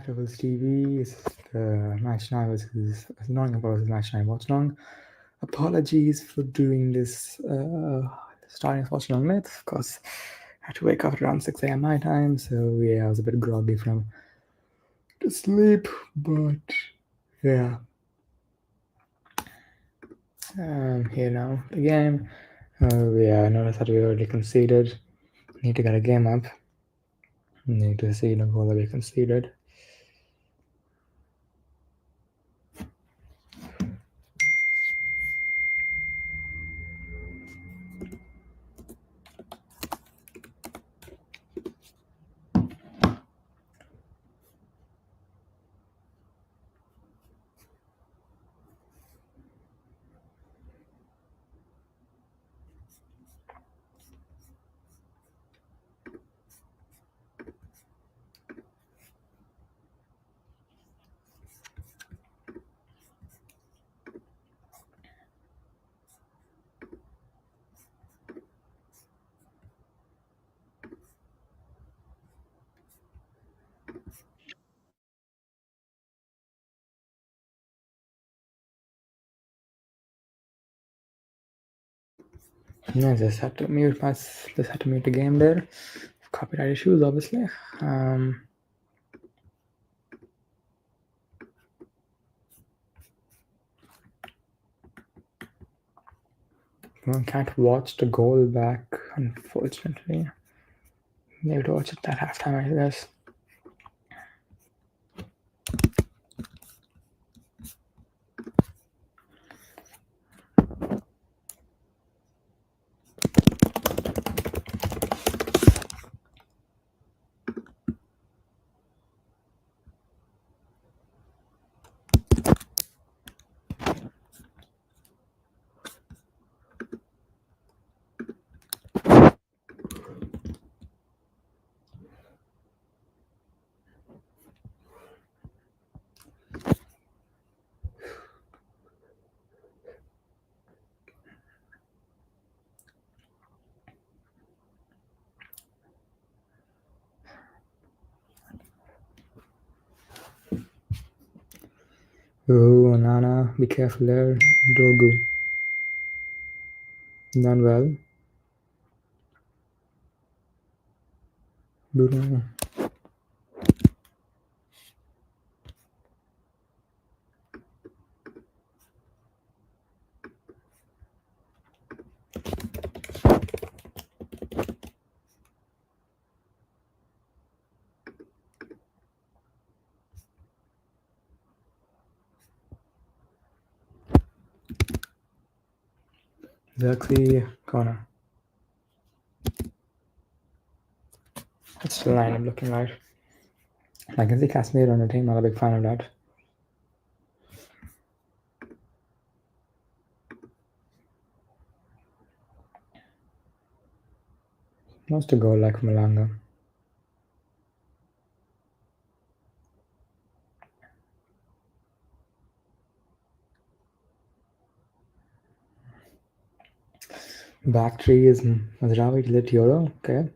Levels TV. It's match now versus Nottingham versus match now Watchalong. Apologies for doing this starting with Watchalong late. Of course, I had to wake up around 6 a.m. my time, so yeah, I was a bit groggy from the sleep, but yeah. Here now, the game. Yeah, I noticed that we already conceded. Need to get a game up. Need to see the goal that we conceded. Yeah, just had to mute the game there. Copyright issues, obviously. Can't watch the goal back, unfortunately. Maybe to watch it at halftime, I guess. Oh, Nana, be careful there. Dorgu. Done well. Bruno. Exactly. Corner. That's the line I'm looking like. I can see Casemiro on the team. I'm a big fan of that. Wants to go like Malanga. Back three is Mazraoui to Yoro. Okay.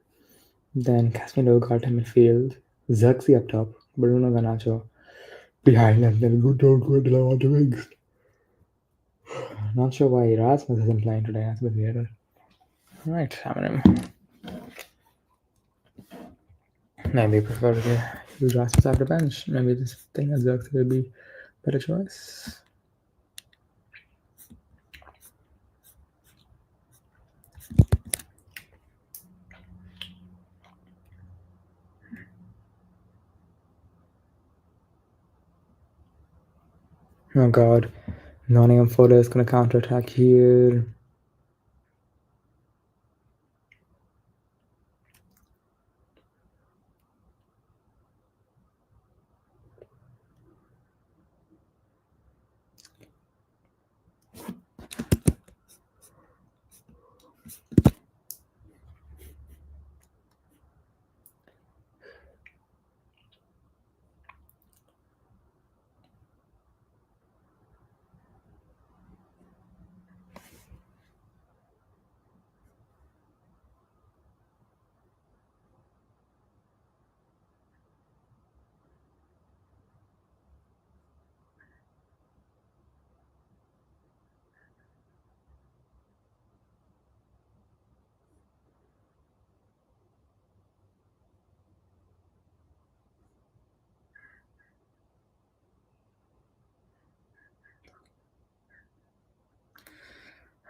Then Casemiro got him midfield. Xerxes up top. Bruno Garnacho behind, and then good old Guardiola on the wings. Not sure why Erasmus isn't playing today. That's a bit weird. Right, having him. Maybe prefer to use Erasmus off the bench. Maybe this thing as Xerxes will be better choice. Oh god. Nottingham Forest is gonna counter attack here.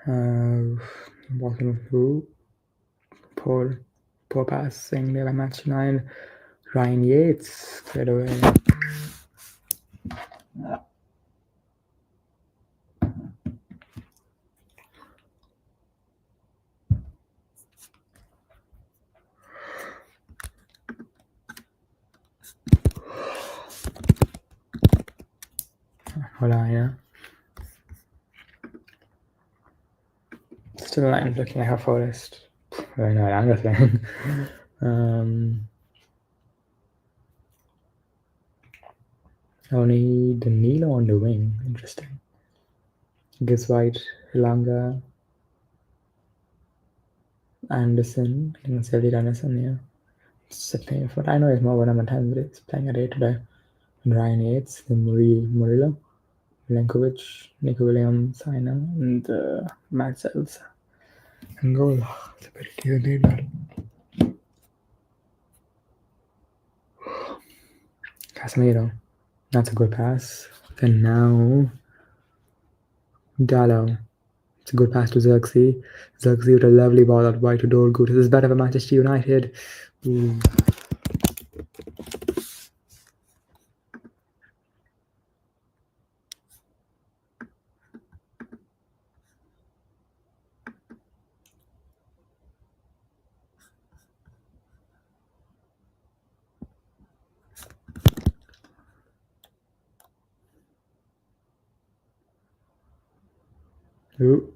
Walking through poor passing there by match 9. Ryan Yates cleared away. Hold on, yeah. Still not looking like a Forest. Very no, I'm just saying. Only Danilo on the wing. Interesting. Gives White, Hilanga, Anderson. I think it's Elliot Anderson, yeah. It's a painful. I know it's more than 10, but it's playing a day today. And Ryan Yates, the Murillo, Milenkovic, Nico Williams, Saina, and Matt Sells. And goal. It's a bit indeed. Casemiro. That's a good pass. And now Dallo. It's a good pass to Xerxes. Xerxes with a lovely ball out wide to Dorgu. This is better for Manchester United. Ooh. Ooh.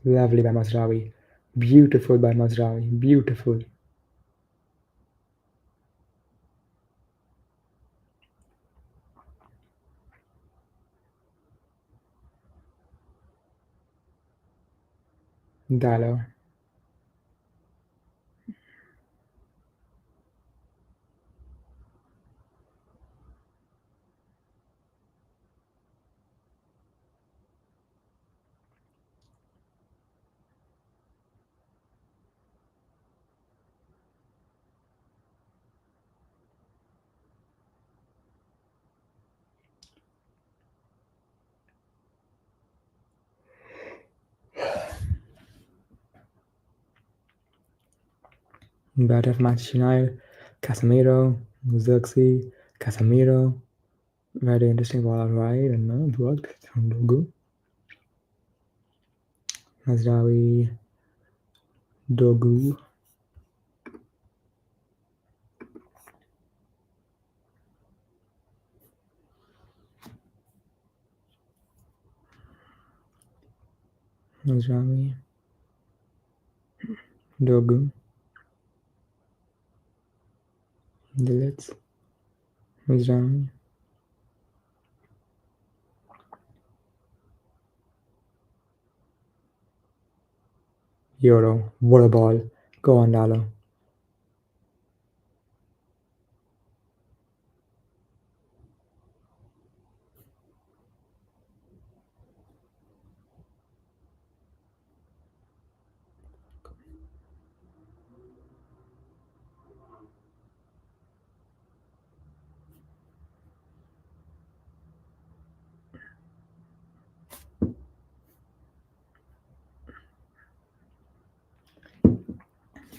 Lovely by Mazraoui. Beautiful by Mazraoui. Beautiful. Dallo. Better for Manchester United. Casemiro. Xerxes. Casemiro. Very interesting ball out wide. And no, it worked. Good. Mazraoui. Dogu. Mazraoui. Dogu. Dillets. Mazraoui. Euro. What a ball. Go on, Dallo.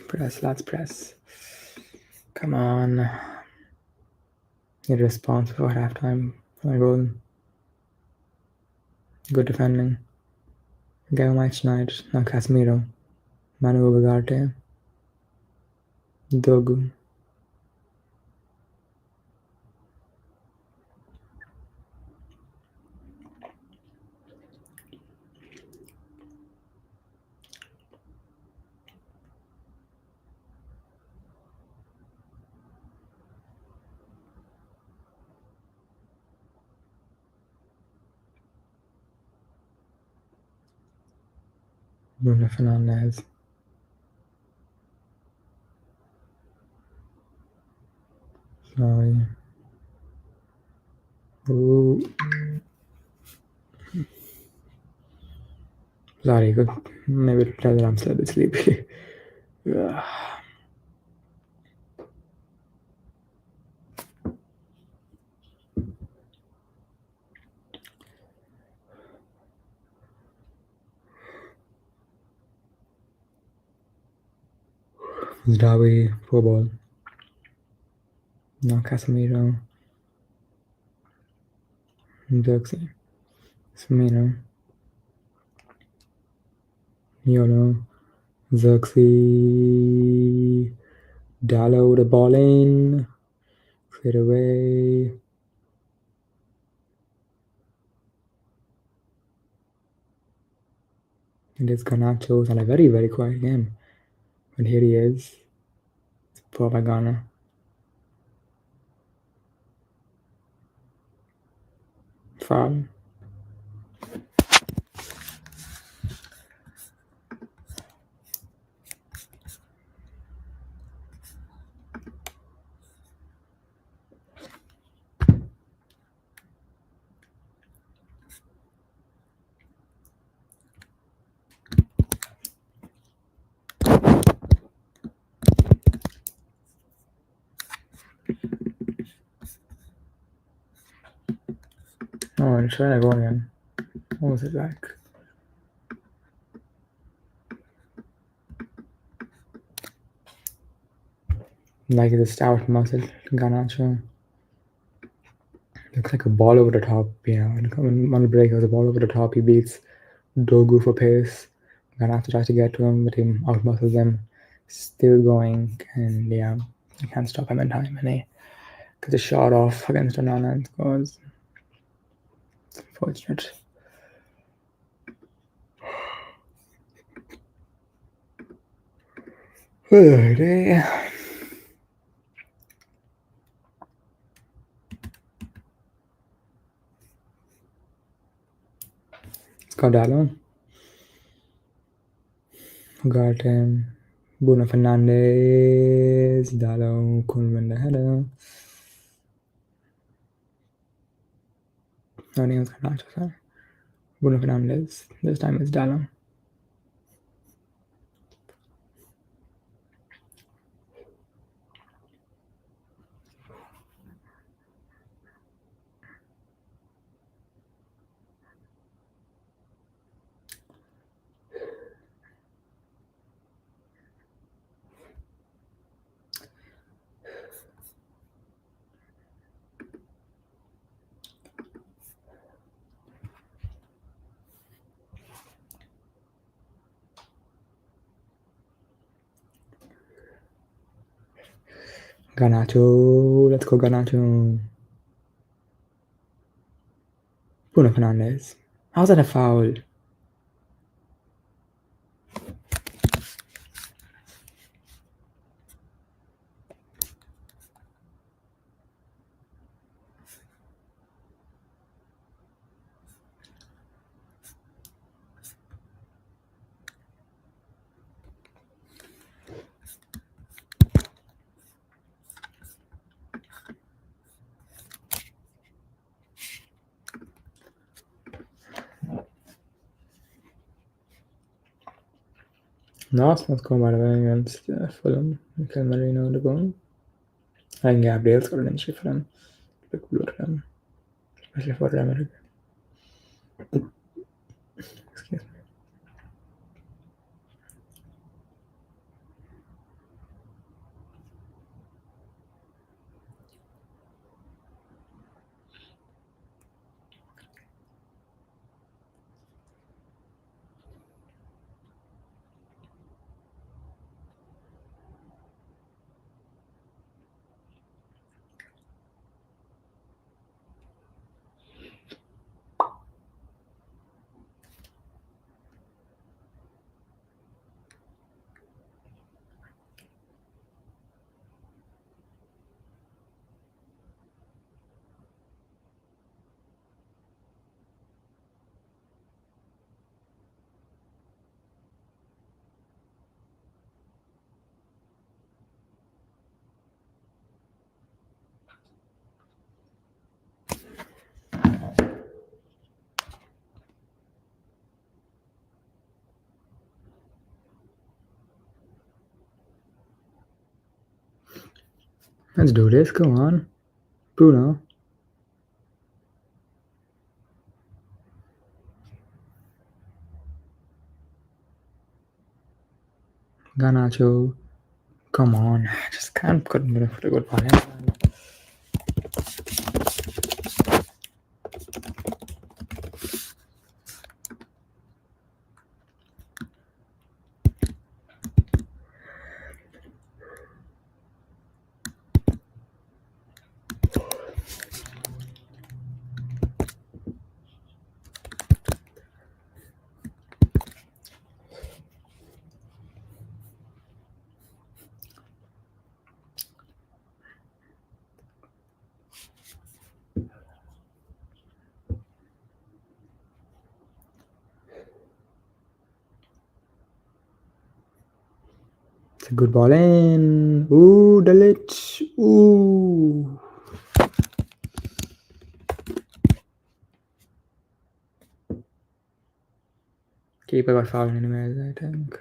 Press, lads, press. Come on. Need a response before halftime. My goal. Good defending. Game match tonight. Now Casemiro. Manu Ugarte. Dogu. Bruno Fernandez. Sorry. Ooh. Sorry, good. Maybe tell that I'm still a bit sleepy. Zdawi, poor ball. No Casemiro. Dirksey. Firmino. Yolo. Xerxes. Dallo the ball in. Straight away. It is Garnacho's and a very, very quiet game. But here he is. Poor by Ghana. Foul. Oh, I'm trying to go again. What was it like? Like the stout muscle Garnacho. Looks like a ball over the top, you know. And on the break, it was a ball over the top. He beats Dogu for pace. Garnacho tries to get to him, but he outmuscles him. Still going, and yeah, you can't stop him in time. And he gets a shot off against Onana and scores. It's unfortunate. Alrighty. It's got Dallo. Got Bruno Fernandez. Dallo couldn't win the header. No, it was Garnacho, sorry. Bruno Fernandez. This time it's Dallo. Garnacho. Let's go, Garnacho. Bruno Fernandez. How's that a foul? Last month's goal, by the way, against Fulham. Mikel Merino the goal. I think Gabriel's got an injury for them. Look good for them. Especially for America. Excuse me. Let's do this. Come on. Bruno. Garnacho. Come on. I just can't put a good ball in. It's a good ball in. Ooh, Delic. Ooh. Keeper got fouled anyways, I think.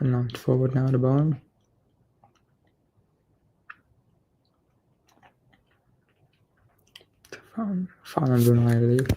Knocked forward now, the ball. Foul on Bruno, I believe.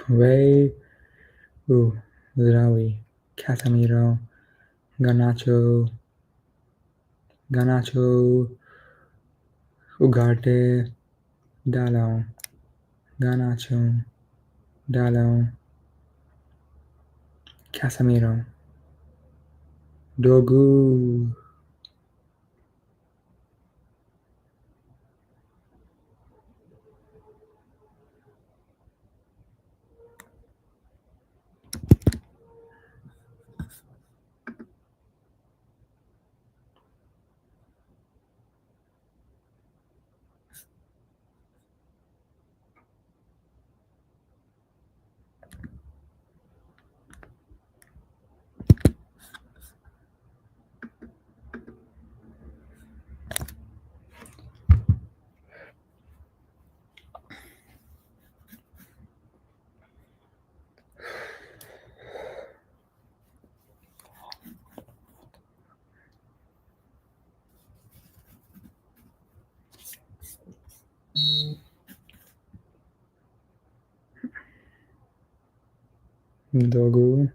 Ray. Ooh. Zraoui. Casemiro. Garnacho. Ugarte. Dalot. Garnacho. Dalot. Casemiro. Dogu. Dogu.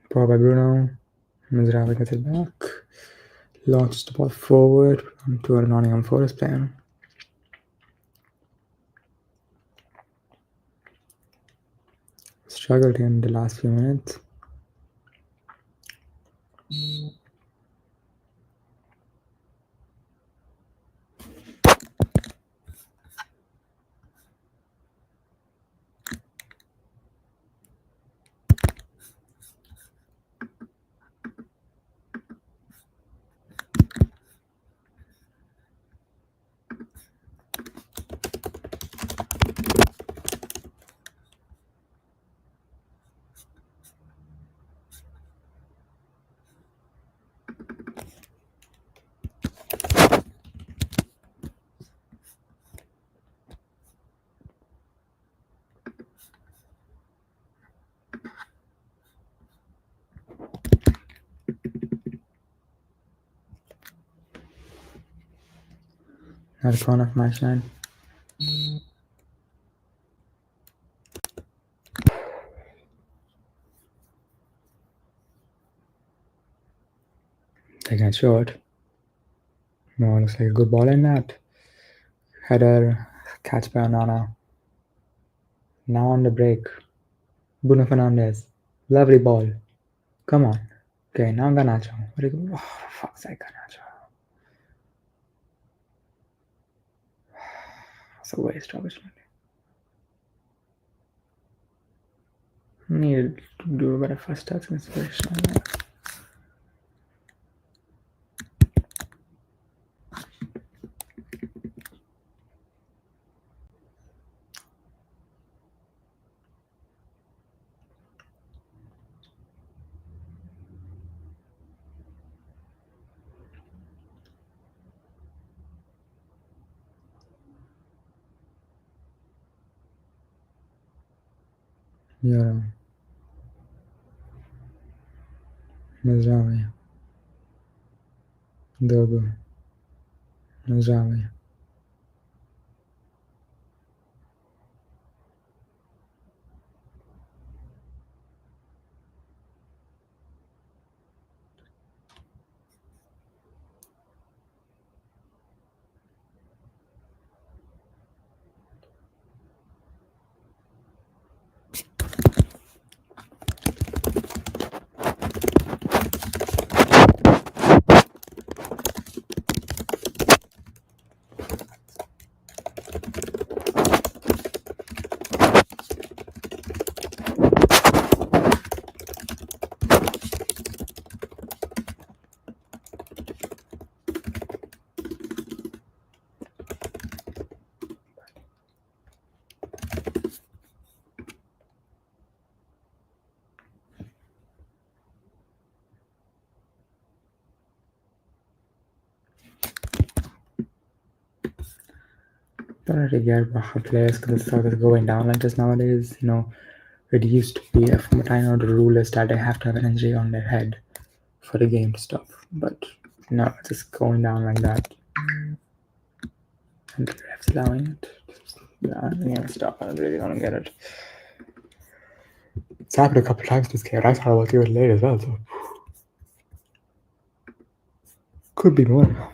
Ball by Bruno. Mizrahi gets it back. Launches the ball forward to a Nottingham Forest player. Struggled in the last few minutes. Another corner of match 9. Taking it short. No, looks like a good ball in that. Header, catch by Onana. Now on the break. Bruno Fernandes. Lovely ball. Come on. Okay, now Garnacho. What do you go? Oh, for fuck's sake, Garnacho. It's a waste, opportunity. Needed to do a better first touch inspiration. Yeah. Mizrahi. Dogo. Mizrahi. Better to get players because the stock is going down like this nowadays. You know, it used to be from a time on the rule is that they have to have an injury on their head for the game to stop. But no, it's just going down like that. And the ref's allowing it. Yeah, the game stop. I really don't get it. It's happened a couple times this game. I thought I was doing it late as well, so could be more.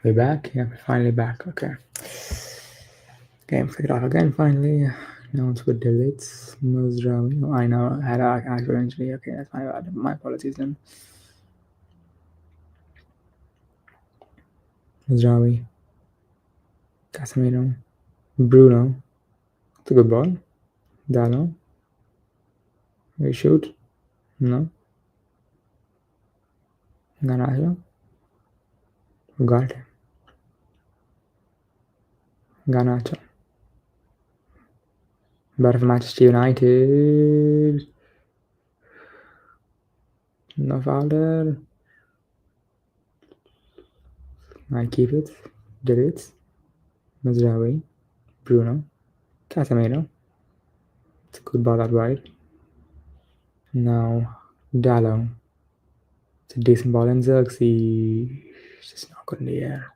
We back? Yeah, we're finally back. Okay. Game figured out again finally. Now it's with deletes. Mazraoui. Oh, I know. I had an actual injury. Okay, that's my bad. My apologies then. Mazraoui. Casemiro. Bruno. It's a good ball. Dallo. We shoot. No. Garnacho. Got him. Garnacho. Better for Manchester United. No foul there. I keep it. Deletes. Mazraoui. Bruno. Casemiro. It's a good ball out wide. Now Dallo. It's a decent ball in Xerxes. It's just not good in the air.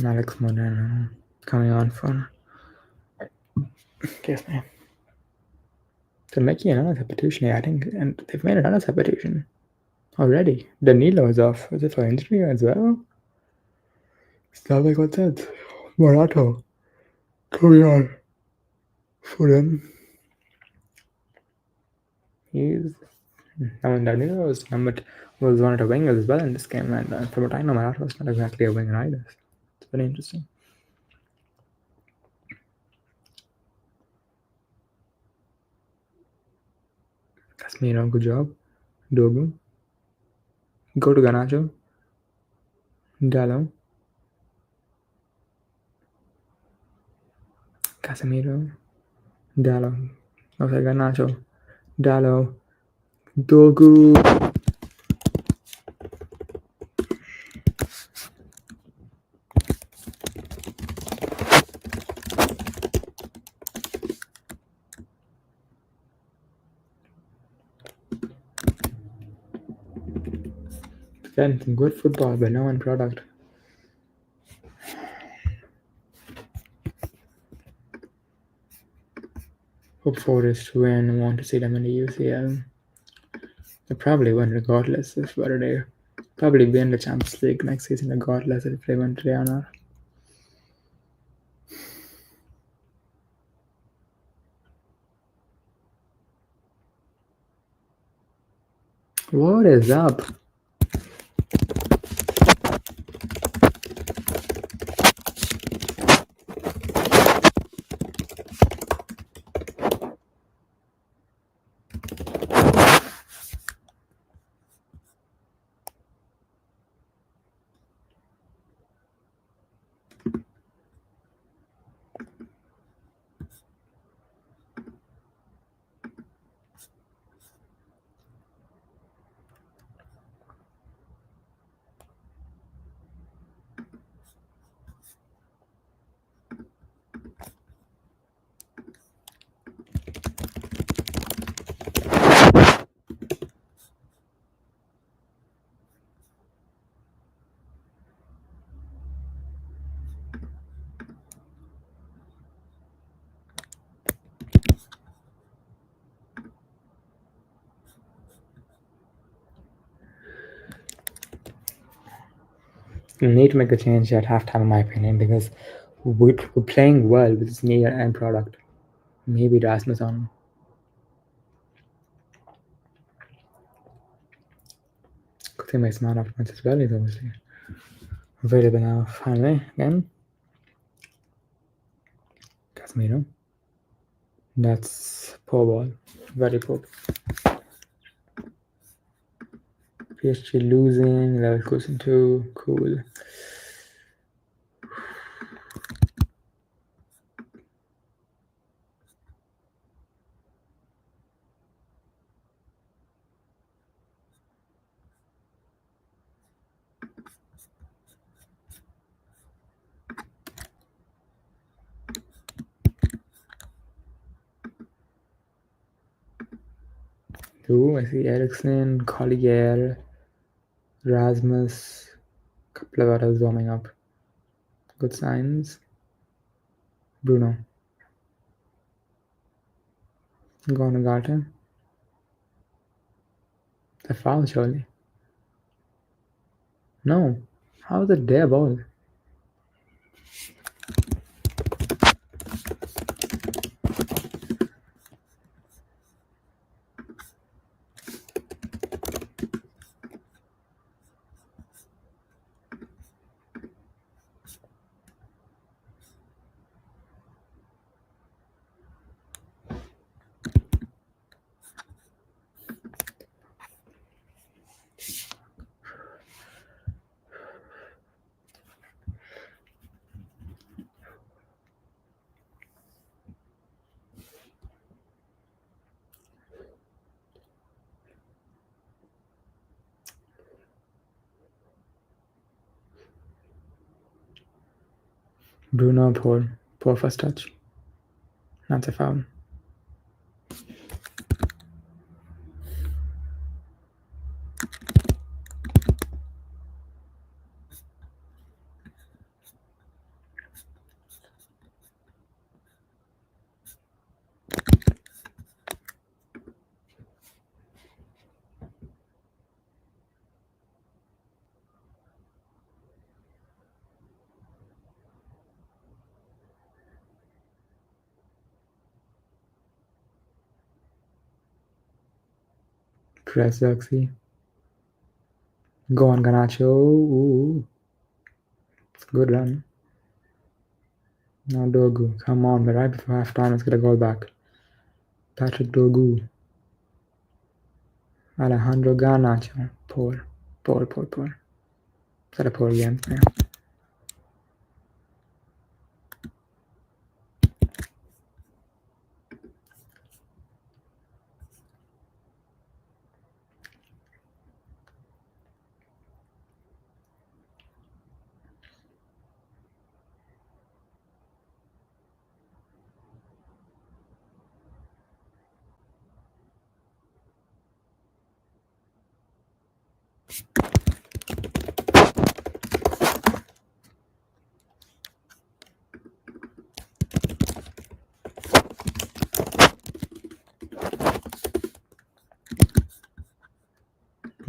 Alex Moreno coming on for. Yes, man. They're making another substitution here, I think, and they've made another substitution already. Danilo is off. Is it for injury as well? It's like what's that? Morato coming on for them. Danilo was one of the wingers as well in this game, and from what I know, Morato was not exactly a winger either. It's very interesting. Casemiro, good job. Dogu. Go to Garnacho. Dallo. Casemiro. Dallo. Okay, Garnacho. Dallo. Dogu. Again, some good football, but no end product. Hope Forest win. Want to see them in the UCL. They probably win regardless if whether they probably win the Champions League next season regardless if they win today or not. What is up? We need to make a change at halftime, in my opinion, because we're playing well with this near end product. Maybe Rasmus on. Good thing my smart opponents as well is obviously available now. Finally, again. Casemiro. That's poor ball. Very poor. PSG losing. Leverkusen 2. Cool. Ooh, I see Ericsson, Collier, Rasmus, couple of others warming up. Good signs. Bruno. Go on and got him. The foul, surely. No. How is it their ball? Bruno, poor. Poor first touch. That's a foul. Press Xerxes. Go on, Ganacho. Ooh. Good run. Now Dogu. Come on, but right before half time, let's get a goal back. Patrick Dogu. Alejandro Garnacho. Poor. Poor. Is that a poor game? Yeah.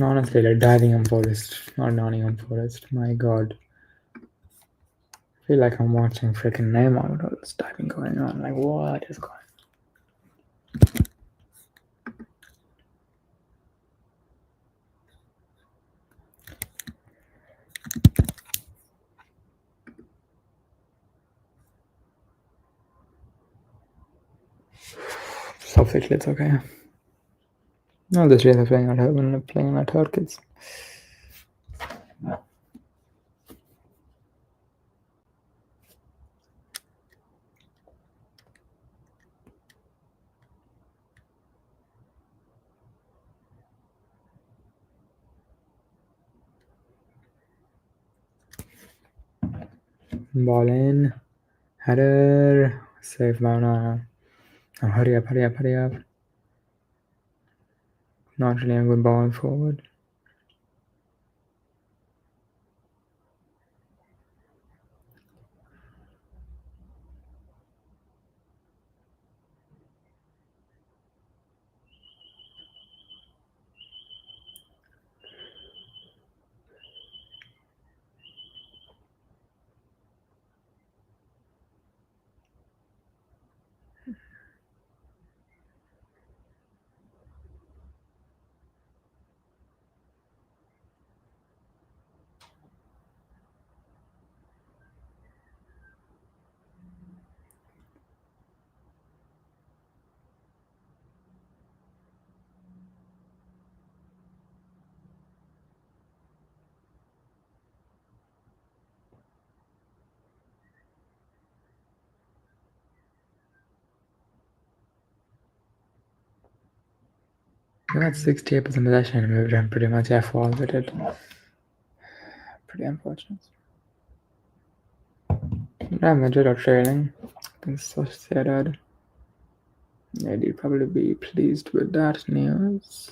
Honestly, like Nottingham Forest, not Nottingham Forest. My God, I feel like I'm watching freaking Neymar with all this diving going on. Like, what is going on? Selfishly, it's okay. No, this really playing at her when playing at her kids. Ball in, header, save Mauna. Oh, hurry up. Not really a good ball forward. We got 68% possession and we ran pretty much F-all with it. Pretty unfortunate. Yeah, Madrid are trailing. I think so sad. Yeah, you'd probably be pleased with that news.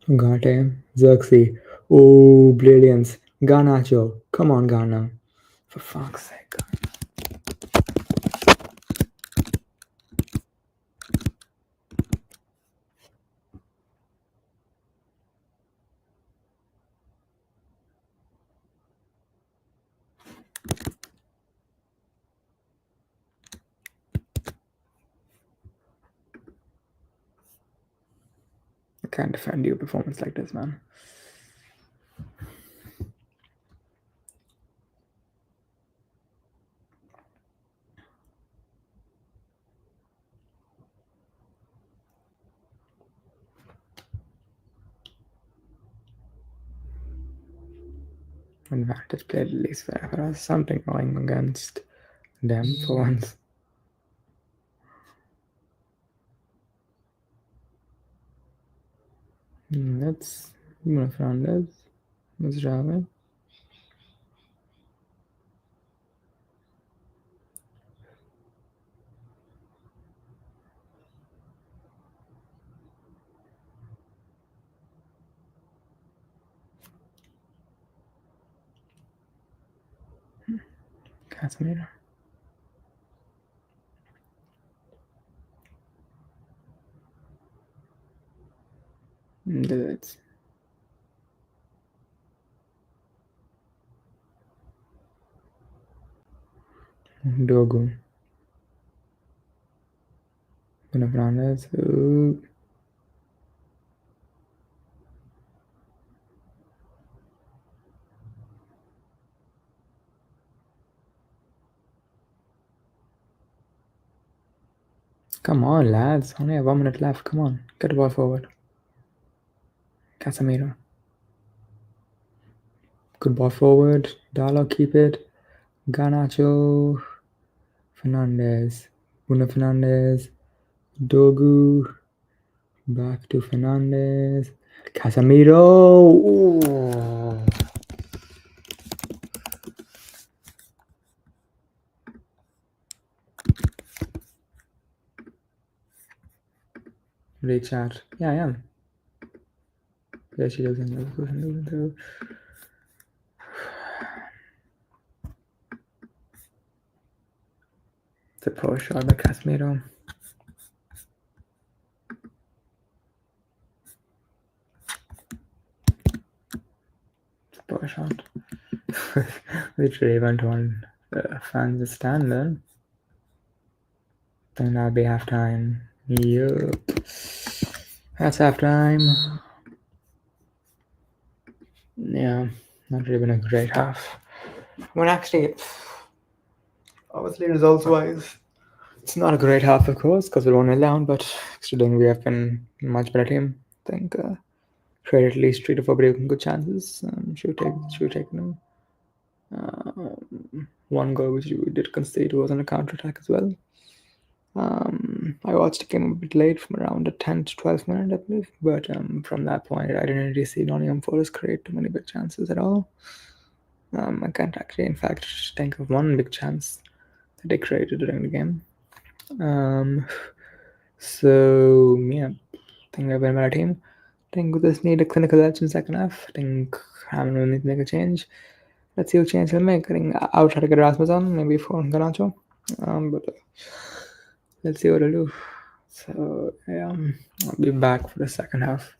Gante, Xerxes. Oh, brilliance. Garnacho. Come on, Ghana. For fuck's sake. I can't defend your performance like this, man. Advantage played at least fair for us. Something going against them for once. Let's move around this. Let's drive it. Casemiro. Let's Dogu. Bruno Fernandes. Come on, lads. Only have 1 minute left. Come on. Get the ball forward. Casemiro. Good ball forward. Darlow, keep it. Garnacho. Fernandes. Bruno Fernandes. Dogu. Back to Fernandes. Casemiro. Ooh. Reach out. Yeah, I am. Yeah, she doesn't. It's a poor shot by Casemiro. It's a poor shot. Literally went on fans stand then. Then that'll be halftime. Yup. That's halftime. Yeah, not really been a great half. When actually, obviously, results wise, it's not a great half, of course, because we're only down, but considering we have been a much better team, I think created at least 3 to 4 pretty good chances. Should take them. One goal which we did concede was on a counter attack as well. I watched the game a bit late, from around the 10 to 12 minute, I believe. But from that point, I didn't really see Nottingham Forest create too many big chances at all. I can't actually, in fact, think of one big chance that they created during the game. So yeah, I think we're a better team. I think we just need a clinical edge in second half. I think Hamilton will need to make a change. Let's see what change he'll make. I think I'll try to get Rasmus on, maybe for Garnacho. But let's see what I'll do. So yeah, I'll be back for the second half.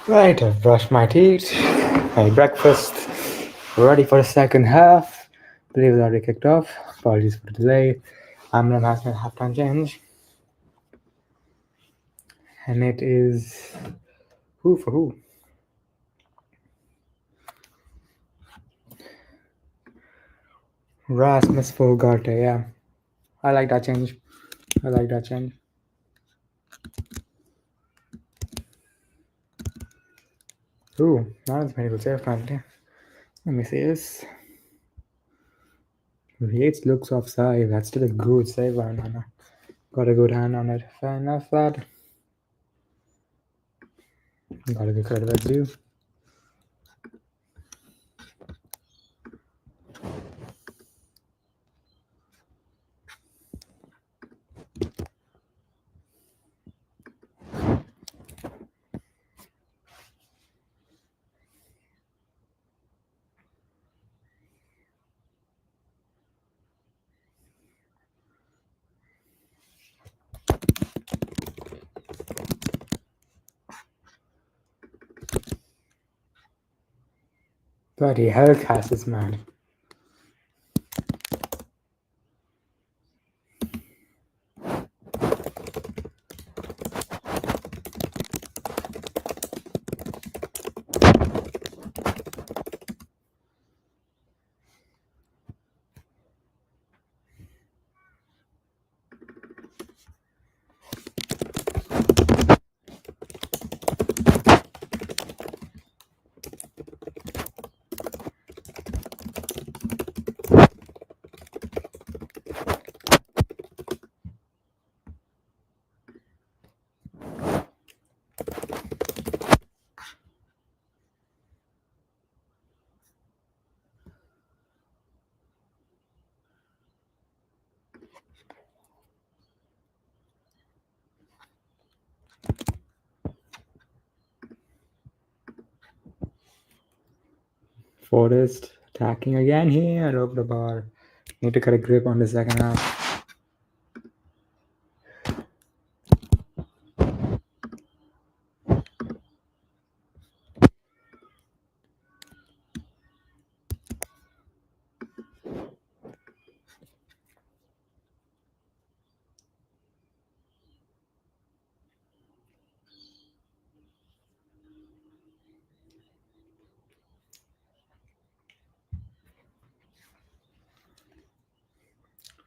Right, I've brushed my teeth, had breakfast, ready for the second half. Believe it's already kicked off. Apologies for the delay. I'm gonna ask my halftime change. And it is who for who? Rasmus Fogarte, yeah. I like that change. I like that change. Ooh, not as many good save currently. Let me see this. Yates looks offside. That's still a good save, man. Got a good hand on it. Fair enough, lad. Got a good credit that's due. Bloody hell, Cassis, man. Forrest attacking again here over the bar. Need to get a grip on the second half.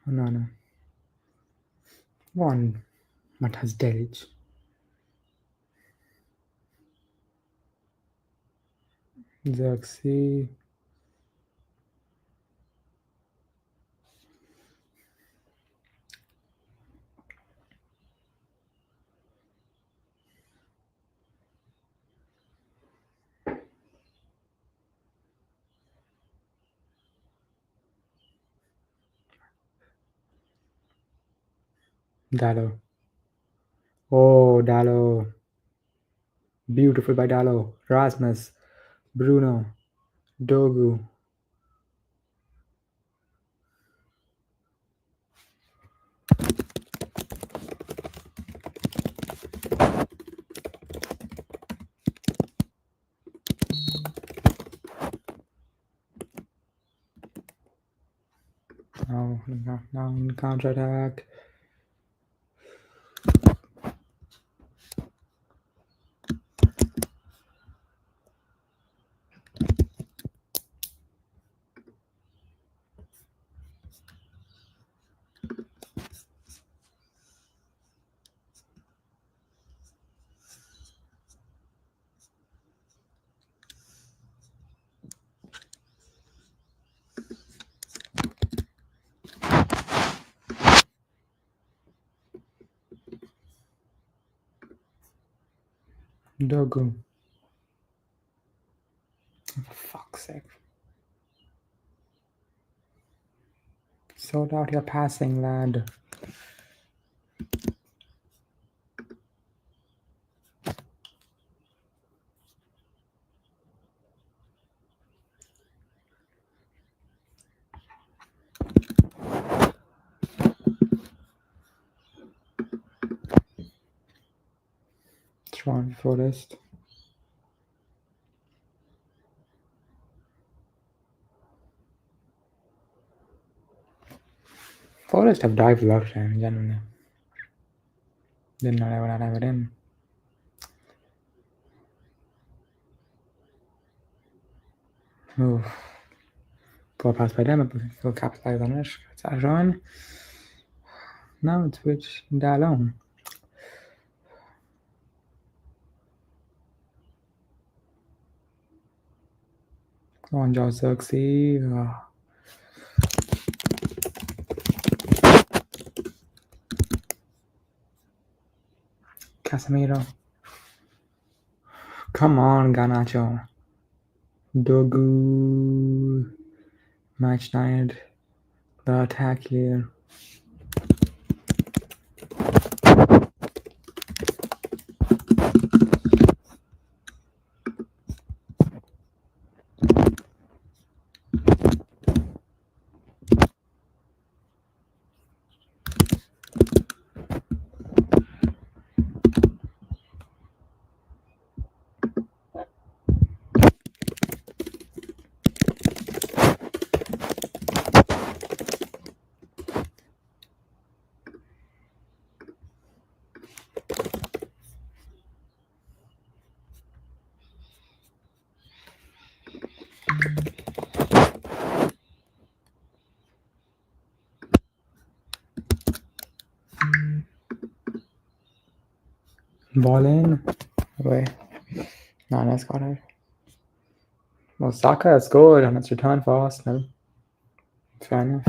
Oh, no. One. Matas Delic. Xerxes. Dallo. Oh, Dallo. Beautiful by Dallo. Rasmus. Bruno. Dogu. No, now counter attack. Dogu. For fuck's sake. Sort out your passing, lad. Sean Forrest. Forrest have dived a lot of time, genuinely. Did not ever have it in. Oh. Poor pass by them, but we'll capitalize on it. It's Ajon. Now it's with Dalon. Go on, George Xerxes. Casemiro. Come on, Garnacho. Dogu. Match night. The attack here. Ball in. Away. Nana's got it. Well, Saka has scored on its return for Arsenal. Fair enough.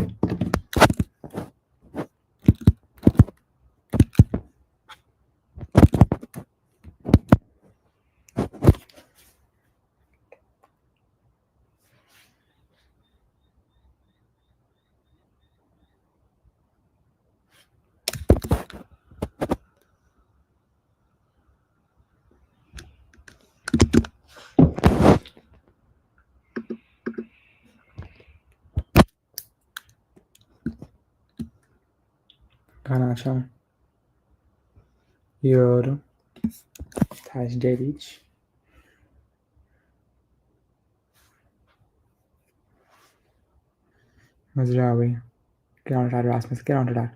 Garnacho. Euro. Tajdelic. Mazraoui. Get on to that, Rasmus. Get on to that.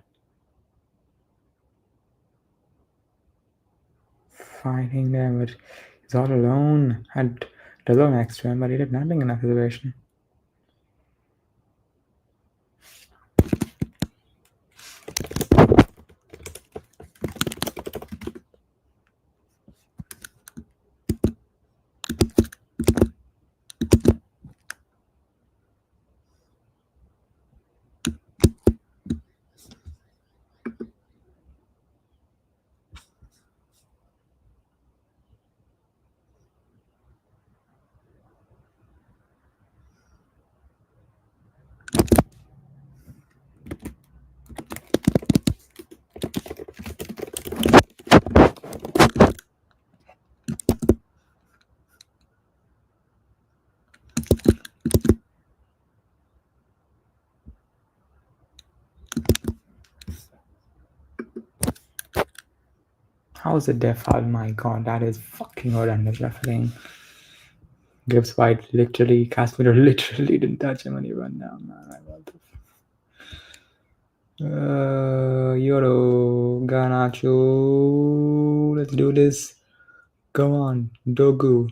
Fighting there, but he's all alone. Had Dello next to him, but he did nothing in that situation. How is it their fault? My god, that is fucking horrendous refereeing. Gibbs White literally, Casemiro literally didn't touch him when he went down, man. Euro, Garnacho. Let's do this. Go on, Dogu.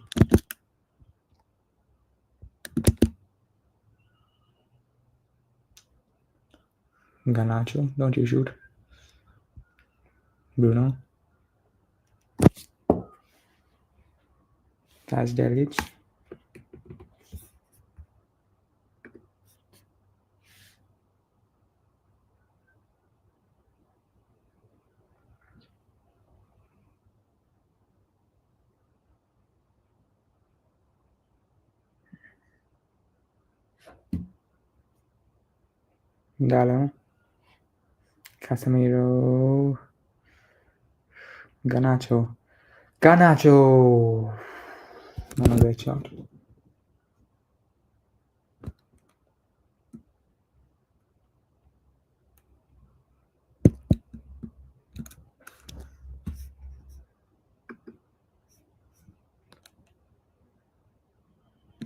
Garnacho, don't you shoot. Bruno. Tajdelic. Dallo. Casemiro. Garnacho. Garnacho! Not a great shot.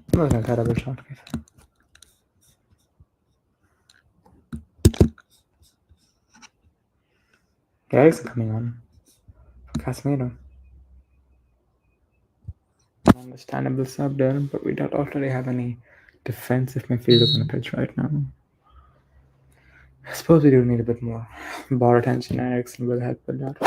That was a terrible shot. Guys coming on. Casemiro. Understandable sub there, but we don't already have any defensive midfielders on the pitch right now. I suppose we do need a bit more ball attention, and Ericsson will help with that.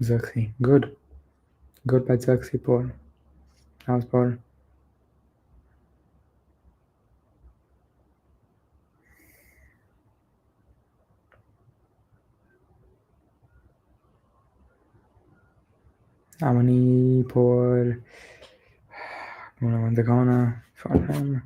Xerxes, good. Good by Xerxes, Paul. How's Paul? Amani, Paul. Una on the corner for him.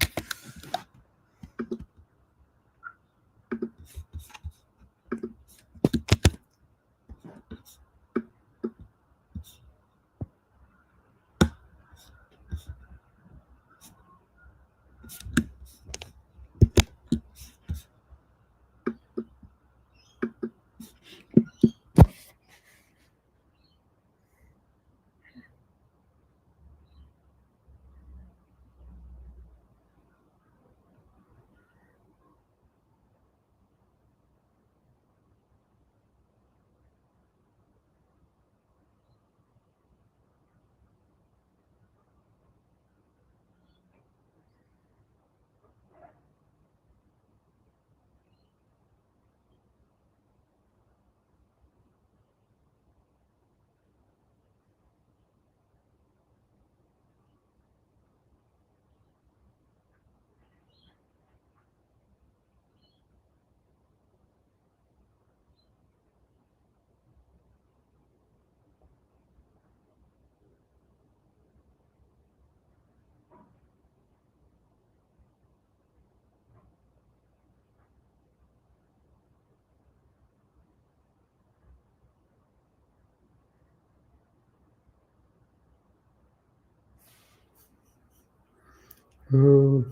Ooh.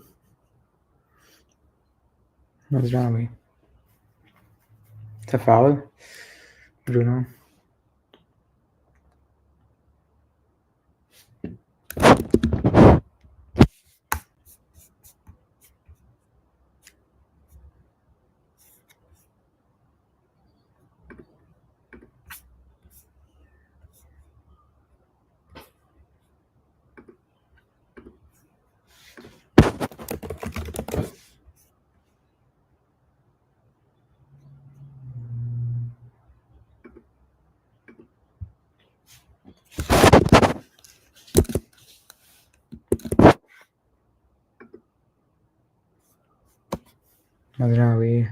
What's wrong with me? It's a foul. Bruno. What's wrong with you?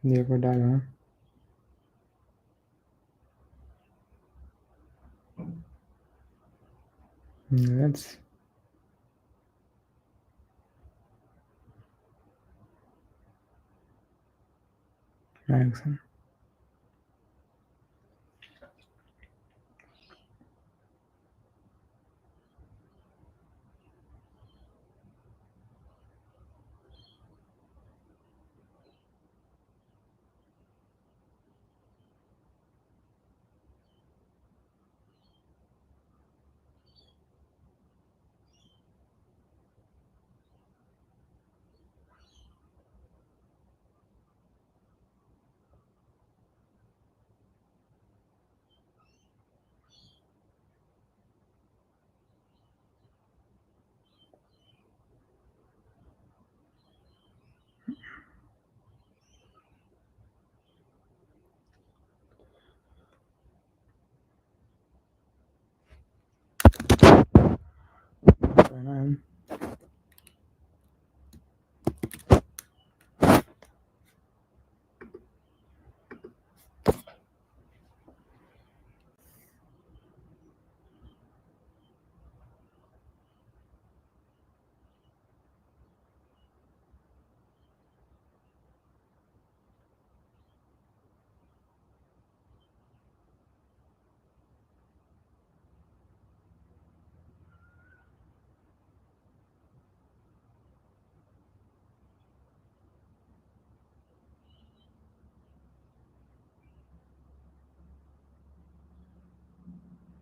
Diego Dallo. That's Ericsson.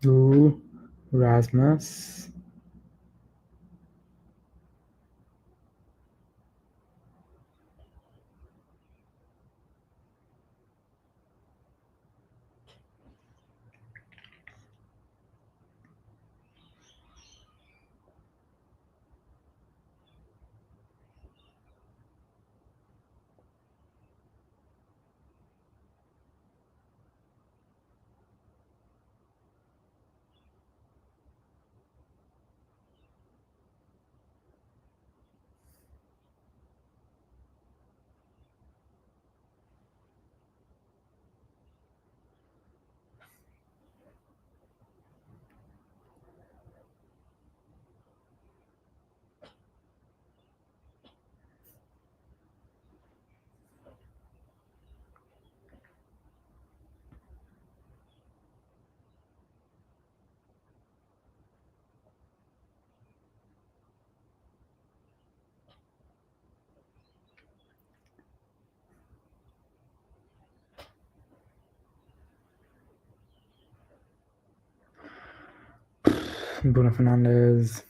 Ooh, Rasmus. Bruno Fernandes.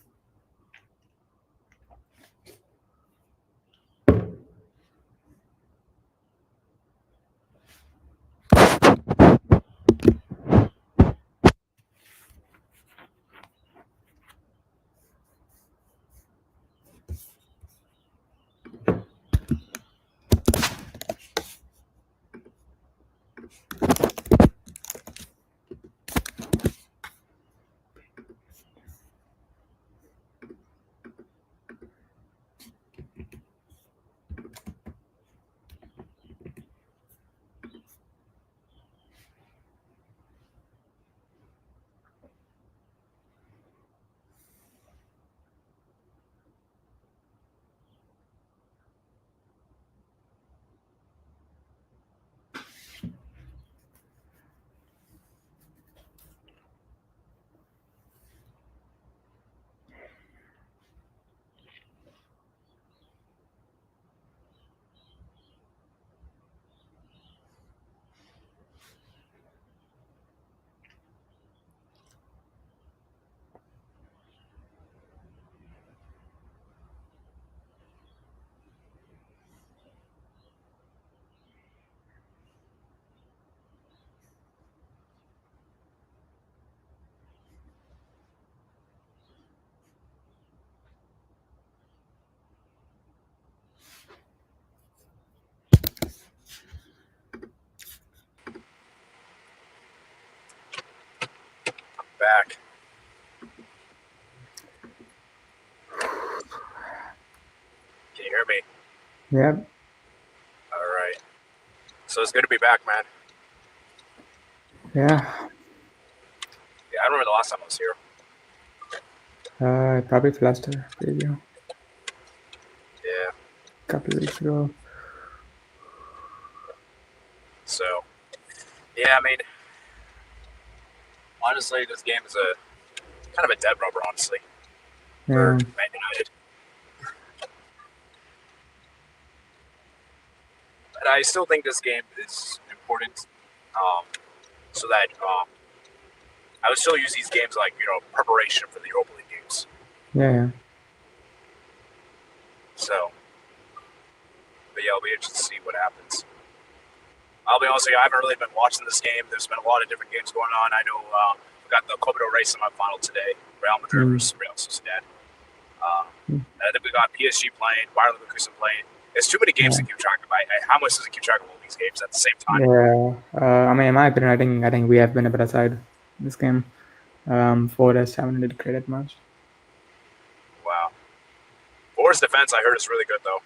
Back. Can you hear me? Yep. All right. So it's good to be back, man. Yeah. Yeah, I remember the last time I was here. Probably for Leicester preview Yeah. a couple of weeks ago. So, yeah, I mean, honestly, this game is a kind of a dead rubber, honestly, for Yeah. Man United. And I still think this game is important, so that I would still use these games like preparation for the Europa League games. Yeah. So, but yeah, I'll be interested to see what happens. I'll be honest with you, I haven't really been watching this game. There's been a lot of different games going on. I know we got the Copa del Rey semifinal today, Real Madrid Mm. versus Real Sociedad. And I think we got PSG playing, Bayern Leverkusen playing. There's too many games Yeah. to keep track of. How much does it keep track of all these games at the same time? Yeah. I mean, in my opinion, I think we have been a better side this game. Forest haven't did great at much. Wow. Forest defense, I heard, is really good though.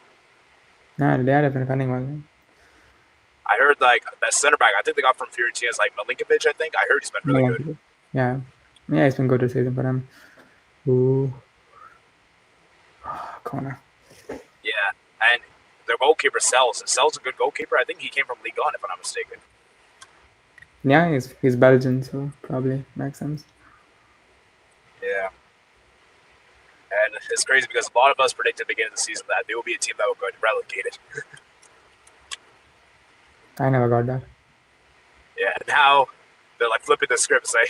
Nah, they are defending well. I heard like that center back. I think they got from Fiorentina is like Milinkovic. I think I heard he's been really good. Yeah. Yeah, it's been good this season for them. Ooh. Corner. Yeah, and their goalkeeper Sells. Sells a good goalkeeper. I think he came from Ligue 1, if I'm not mistaken. Yeah, he's Belgian, so probably makes sense. Yeah. And it's crazy because a lot of us predicted at the beginning of the season that they will be a team that will get relegated. I never got that. Yeah, now they're like flipping the script, saying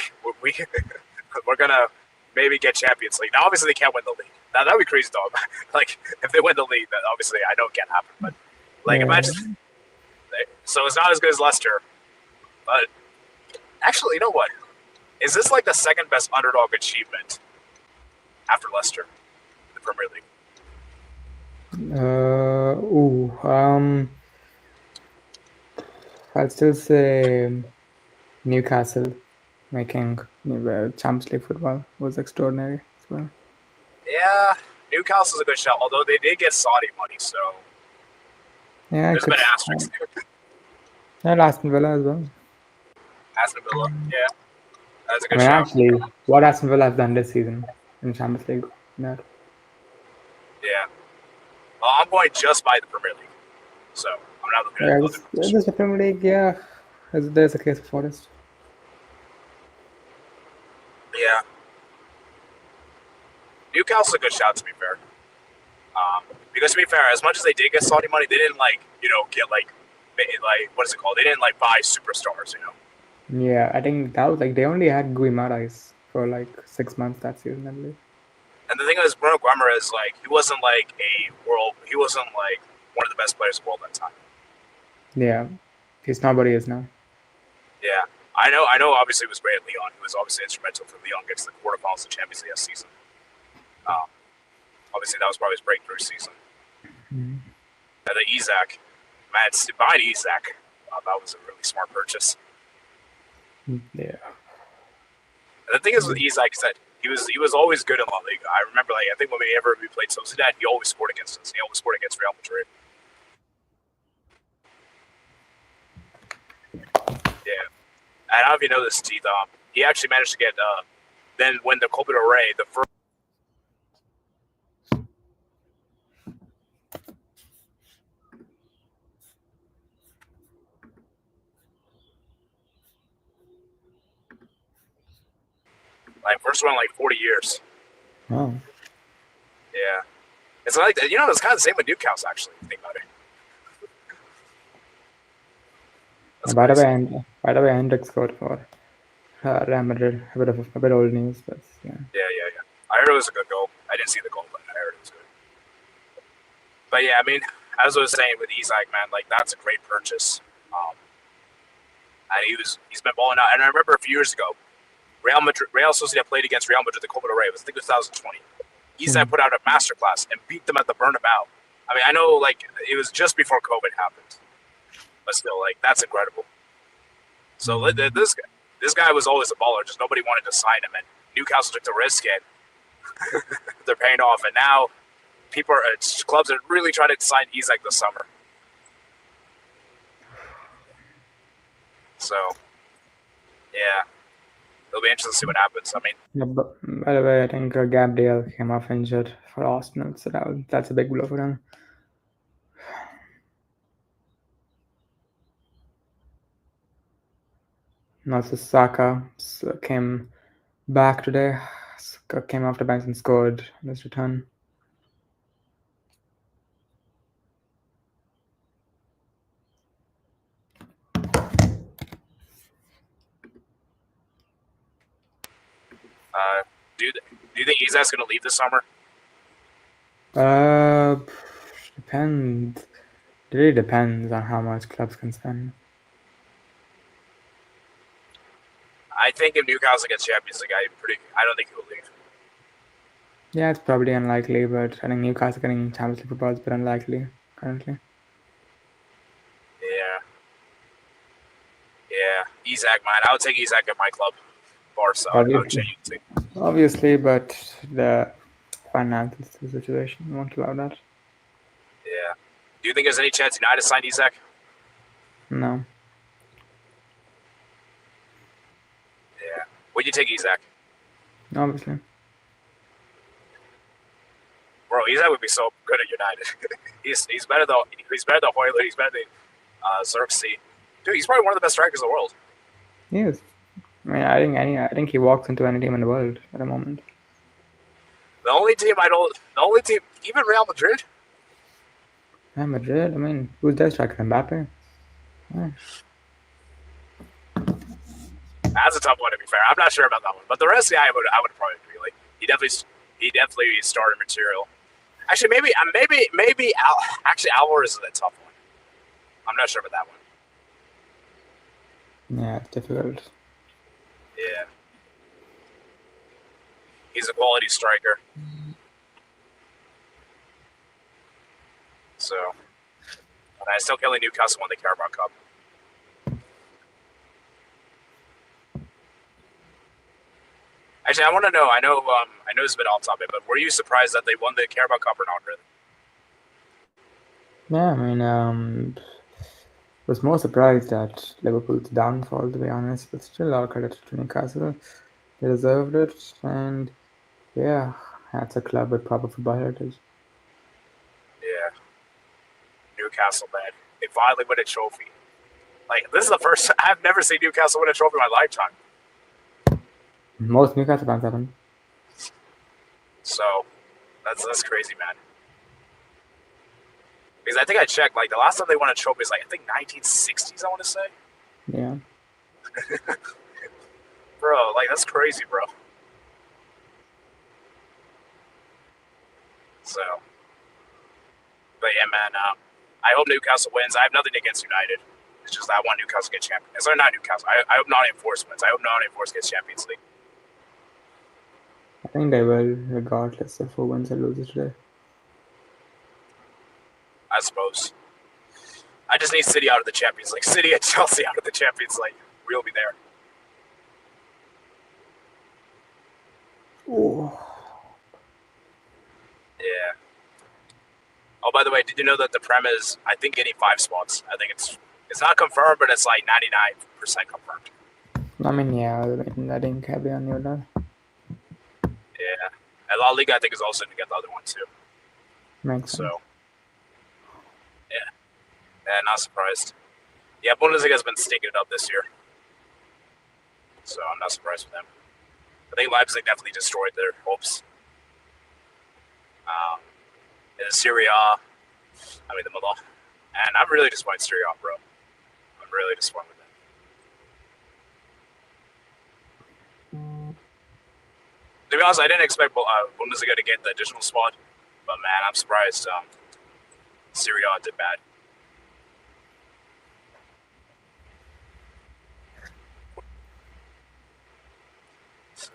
we're gonna maybe get Champions League. Now, obviously, they can't win the league. Now that'd be crazy, dog. Like if they win the league, then obviously I know it can't happen. But like imagine, so it's not as good as Leicester. But actually, you know what? Is this like the second best underdog achievement after Leicester in the Premier League? I'd still say Newcastle making Champions League football was extraordinary as well. Yeah, Newcastle's a good shout, although they did get Saudi money, so Yeah, there's been asterisks there. And Aston Villa as well. Aston Villa, yeah, that's a I good mean, shout. actually, what Aston Villa has done this season in Champions League. Yeah. Yeah. Well, I'm going just by the Premier League, so I'm not looking at other This is the Premier League, yeah. There's a case for Forest. Yeah. Newcastle's a good shout, to be fair. Because to be fair, as much as they did get Saudi money, they didn't get what is it called? They didn't buy superstars, Yeah, I think that was they only had Guimaraes for 6 months that season, I believe. And the thing is, Bruno Guimaraes he wasn't he wasn't one of the best players in the world at that time. Yeah, he's not what he is now. Yeah, I know. Obviously, it was great at Lyon. He was obviously instrumental for Lyon getting to the quarterfinals of the Champions League that season. Obviously, that was probably his breakthrough season. Mm-hmm. And then Isak, man, buying Isak, that was a really smart purchase. Yeah. And the thing is with Isak is that he was always good in La Liga. I remember, I think whenever we played Sociedad, he always scored against us. He always scored against Real Madrid. Yeah. And I don't know if you know this, Teeth. He actually managed to get then when the Copa del Rey, the first. First one in 40 years. Oh. Yeah. It's it's kind of the same with Newcastle, actually, if you think about it. By the way, Hendrik scored for Real Madrid. A bit old news, but yeah. Yeah. I heard it was a good goal. I didn't see the goal, but I heard it was good. But yeah, I mean, as I was saying with Isak, man, that's a great purchase. And he's been balling out. And I remember a few years ago, Real Sociedad played against Real Madrid the Copa del Rey. It was 2020. Isak put out a masterclass and beat them at the Bernabeu. I mean, I know it was just before COVID happened, but still, that's incredible. So this guy was always a baller. Just nobody wanted to sign him, and Newcastle took the risk, and they're paying off. And now clubs are really trying to sign Isak this summer. So, yeah. It'll be interesting to see what happens. I mean, yeah, by the way, I think Gabriel came off injured for Arsenal, so that's a big blow for them. And also Saka came back today. Came off the bench and scored on his return. do you think Isak's going to leave this summer? Depends. It really depends on how much clubs can spend. I think if Newcastle gets Champions League, I don't think he will leave. Yeah, it's probably unlikely, but I think Newcastle getting Champions League football is a bit unlikely currently. Yeah. Isak, man. I would take Isak at my club. Barca. Obviously, but the financial situation won't allow that. Yeah. Do you think there's any chance United sign Isak? No. Yeah. Would you take Isak? Obviously. Bro, Isak would be so good at United. he's better than Hoyler. He's better than Xerxes. Dude, he's probably one of the best strikers in the world. He is. I mean, I think he walks into any team in the world at the moment. The only team, even Real Madrid. Real Madrid. I mean, who's their striker? Mbappe. Yeah. That's a tough one to be fair. I'm not sure about that one, but the rest, yeah, I would probably agree. Like he definitely started material. Actually, maybe Alvarez is a tough one. I'm not sure about that one. Yeah, it's difficult. Yeah, he's a quality striker. So, and I still can't believe Newcastle won the Carabao Cup. Actually, I want to know. I know it's a bit off topic, but were you surprised that they won the Carabao Cup or not? Really? Yeah, I mean, was more surprised at Liverpool's downfall, to be honest, but still all credit to Newcastle. They deserved it, and yeah, that's a club with proper football heritage. Yeah, Newcastle, man. They finally win a trophy. Like this is the first. I've never seen Newcastle win a trophy in my lifetime. Most Newcastle fans haven't. So that's crazy, man. Because I think I checked, like the last time they won a trophy is like I think 1960s. I want to say. Yeah. Bro, like that's crazy, bro. So, but yeah, man. I hope Newcastle wins. I have nothing against United. It's just I want Newcastle to get Champions. Sorry, not Newcastle. I hope Nottingham Forest wins. I hope Nottingham Forest gets Champions League. I think they will, regardless of who wins or loses today. I suppose. I just need City out of the Champions League. City and Chelsea out of the Champions League. We'll be there. Oh. Yeah. Oh, by the way, did you know that the Prem is, I think, getting 5 spots? I think it's not confirmed, but it's like 99% confirmed. I mean, yeah, I think everyone knew that. Yeah. And La Liga, I think, is also going to get the other one, too. Makes sense. So, yeah. Yeah, not surprised. Yeah, Bundesliga has been stinking it up this year. So I'm not surprised with them. I think Leipzig definitely destroyed their hopes. In Serie A, the Milan. And I'm really disappointed in Serie A, bro. I'm really disappointed with them. To be honest, I didn't expect Bundesliga to get the additional spot. But man, I'm surprised Serie A did bad. So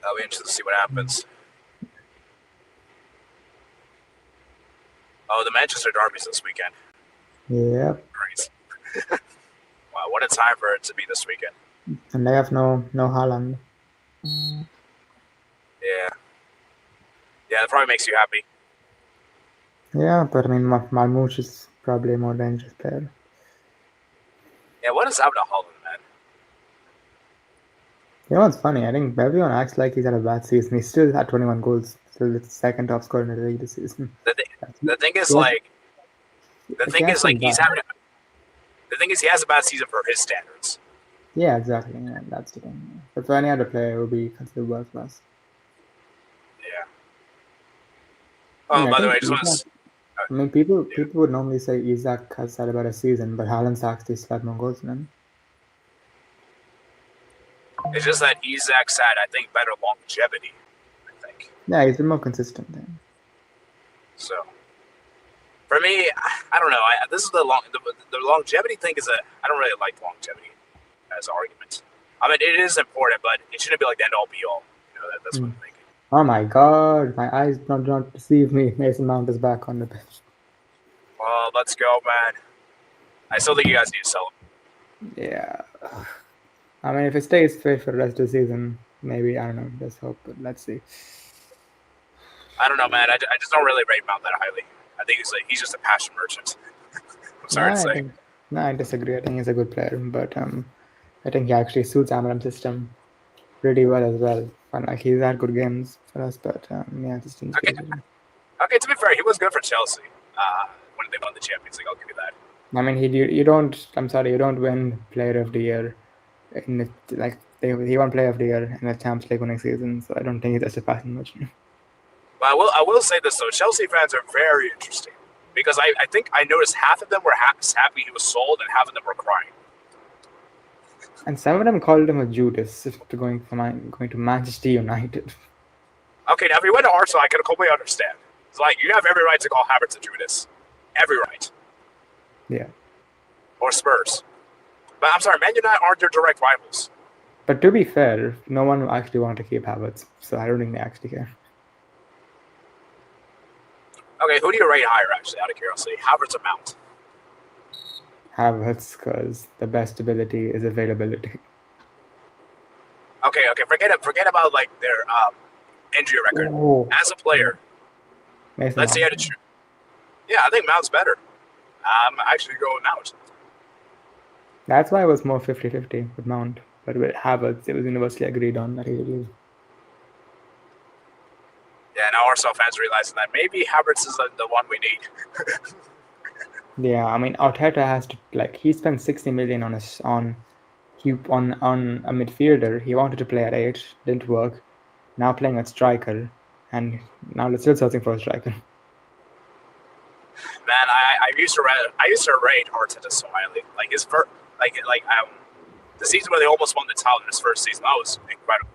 I'll be interested to see what happens. Oh, the Manchester Derby's this weekend. Yeah. Great. Wow, what a time for it to be this weekend. And they have no Haaland. Yeah. Yeah, that probably makes you happy. Yeah, but I mean, Marmoush is probably a more dangerous player. Yeah, what is happening to Haaland, man? You know what's funny? I think everyone acts like he's had a bad season. He's still had 21 goals. Still the second top scorer in the league this season. The thing is, he has a bad season for his standards. Yeah, exactly. Yeah, that's the thing. But for any other player, it would be considered world class. Yeah. Oh, by the way, I mean, people would normally say Isaac has had a better season, but Haaland's actually still had more goals than him. It's just that Isaac's had, I think, better longevity. I think. Yeah, he's been more consistent then. So, for me, I don't know. This is the longevity thing I don't really like longevity as an argument. I mean, it is important, but it shouldn't be like the end all be all. That's what I'm thinking. Oh my God, my eyes do not deceive me. Mason Mount is back on the pitch. Well, let's go, man. I still think you guys need to sell him. Yeah. I mean, if it stays fit for the rest of the season, maybe, I don't know, let's hope, but let's see. I don't know, man. I just don't really rate Mount that highly. I think he's just a passion merchant. I'm sorry to say. I disagree. I think he's a good player, but I think he actually suits Amarim's system pretty well as well. And like he's had good games for us, but yeah, just didn't. Okay, to be fair, he was good for Chelsea when they won the Champions League. I'll give you that. I mean, you don't win Player of the Year. He won Player of the Year in the Champions League winning season, so I don't think he's just a passion merchant. But I will say this though, Chelsea fans are very interesting because I think I noticed half of them were happy he was sold and half of them were crying. And some of them called him a Judas after going to Manchester United. Okay, now if he went to Arsenal, I can completely understand. It's like you have every right to call Havertz a Judas, every right, Yeah. or Spurs. But I'm sorry, Man United aren't their direct rivals. But to be fair, no one actually wanted to keep Havertz, so I don't think they actually care. Okay, who do you rate higher, actually, out of curiosity? Havertz or Mount? Havertz, because the best ability is availability. Okay, forget about like their injury record. Oh, As a player, Mason let's say Mount. I had to choose. Yeah, I think Mount's better. I'm actually going Mount. That's why it was more 50-50 with Mount. But with Havertz, it was universally agreed on that he would lose. Yeah, now Arsenal fans realizing that maybe Havertz is the one we need. Yeah, I mean Arteta has to he spent 60 million on a midfielder. He wanted to play at 8, didn't work. Now playing at striker, and now they're still searching for a striker. Man, I used to rate Arteta so highly. Like his first, the season where they almost won the title in his first season, that was incredible.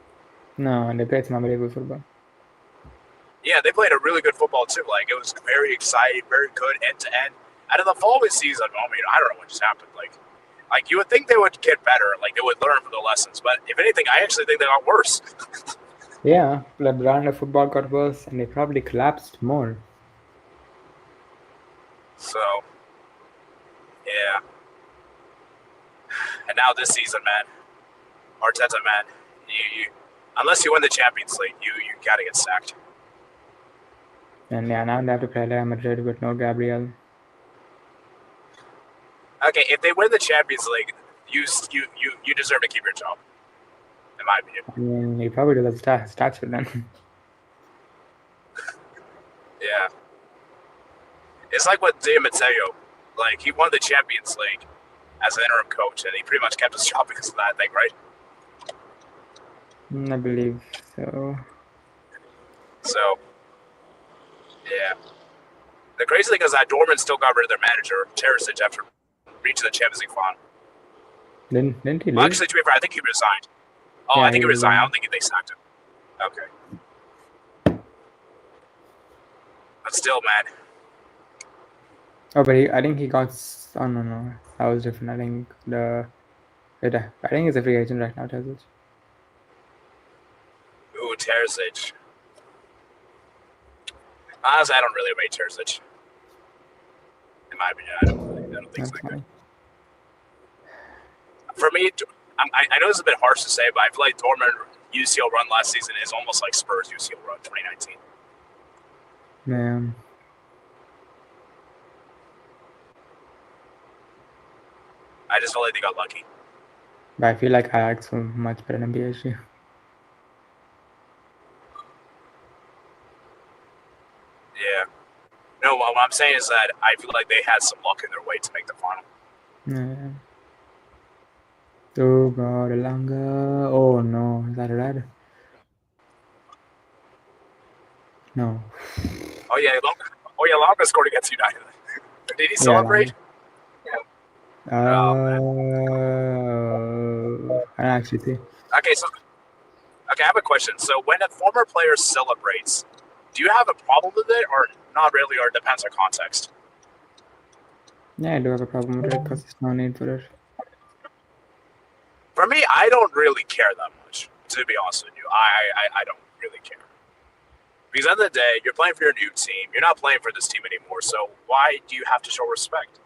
No, and they played some unbelievable football. Yeah, they played a really good football too. Like it was very exciting, very good end to end. Out of the following season, I mean, I don't know what just happened. Like you would think they would get better, like they would learn from their lessons. But if anything, I actually think they got worse. Yeah, the brand of football got worse, and they probably collapsed more. So yeah, and now this season, man, Arteta, man, you unless you win the Champions League, you gotta get sacked. And yeah, now they have to play Real Madrid with no Gabriel. Okay, if they win the Champions League, you deserve to keep your job, in my opinion. I mean, he probably does have stats with them. Yeah, it's like with Di Matteo. Like he won the Champions League as an interim coach, and he pretty much kept his job because of that thing, right? I believe so. So yeah, the crazy thing is that Dortmund still got rid of their manager Terzic after reaching the Champions League final. Didn't he Well, leave? actually, to be fair, I think he resigned. Oh, Yeah, I think he he resigned. I don't think they sacked him. Okay, but still, man. Oh, but I think he got. Oh no, that was different. I think I think he's a free agent right now. Terzic. Ooh, Terzic. Honestly, I don't really rate Terzic. In my opinion, I don't think That's so. funny. For me, I know this is a bit harsh to say, but I feel like Dortmund UCL run last season is almost like Spurs UCL run 2019. Yeah. I just feel like they got lucky. But I feel like Ajax were much better than PSG. Yeah. No, what I'm saying is that I feel like they had some luck in their way to make the final. Yeah. Oh God, Elanga. Oh no, is that red? No. Oh yeah, Longa scored against United. Did he Yeah, celebrate? Oh man. I actually see. Okay, I have a question. So when a former player celebrates, do you have a problem with it, or not really, or it depends on context? Yeah, I do have a problem with it because there's no need for it. For me, I don't really care that much. To be honest with you, I don't really care. Because at the end of the day, you're playing for your new team. You're not playing for this team anymore. So why do you have to show respect?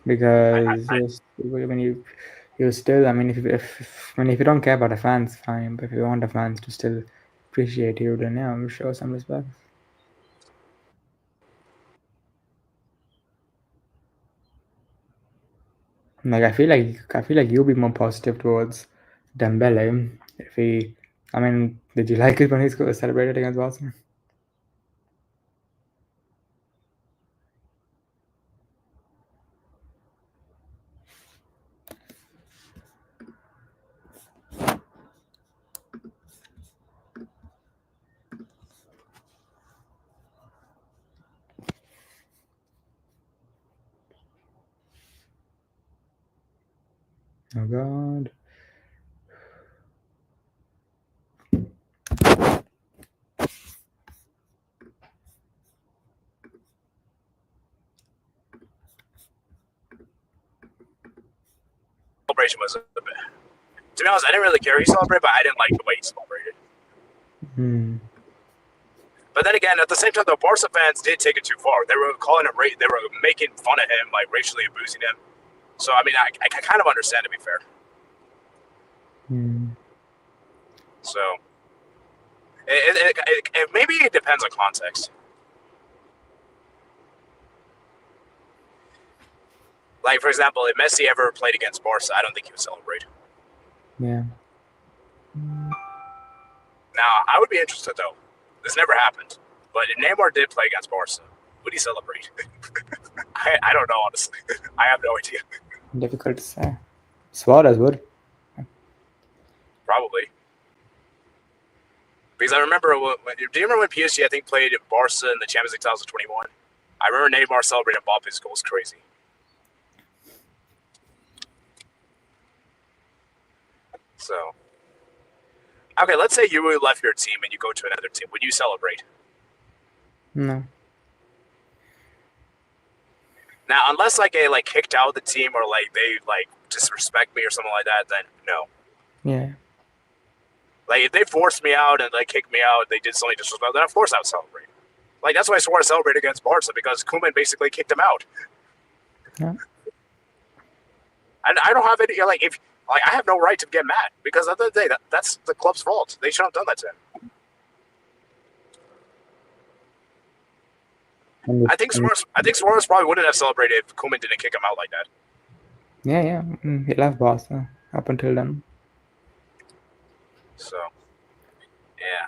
Because you still. I mean, if you don't care about the fans, fine. But if you want the fans to still appreciate you, then yeah, show some respect. Like I feel like you'll be more positive towards Dembele if he. I mean, did you like it when he celebrated against Barcelona? Oh God. Celebration was a bit. To be honest, I didn't really care he celebrated, but I didn't like the way he celebrated. But then again, at the same time, the Barca fans did take it too far. They were calling him, they were making fun of him, like racially abusing him. So I mean, I kind of understand, to be fair. So maybe it depends on context. Like, for example, if Messi ever played against Barca, I don't think he would celebrate. Yeah. Now, I would be interested, though. This never happened. But if Neymar did play against Barca, would he celebrate? I don't know, honestly. I have no idea. Difficult to say. Suarez would. Probably. Because I remember, do you remember when PSG, I think, played Barca in the Champions League 2021? I remember Neymar celebrating Mbappe's goal was crazy. So, okay, let's say you left your team and you go to another team. Would you celebrate? No. Now, unless like they like kicked out the team or like they like disrespect me or something like that, then no. Yeah. Like if they forced me out and like kicked me out, they did something disrespectful, then of course I would celebrate. Like that's why I swore to celebrate against Barca because Koeman basically kicked him out. Yeah. And I don't have any like if like I have no right to get mad because at the end of the day that's the club's fault. They shouldn't have done that to him. I think Suarez probably wouldn't have celebrated if Koeman didn't kick him out like that. Yeah. He left Barca up until then. So, yeah.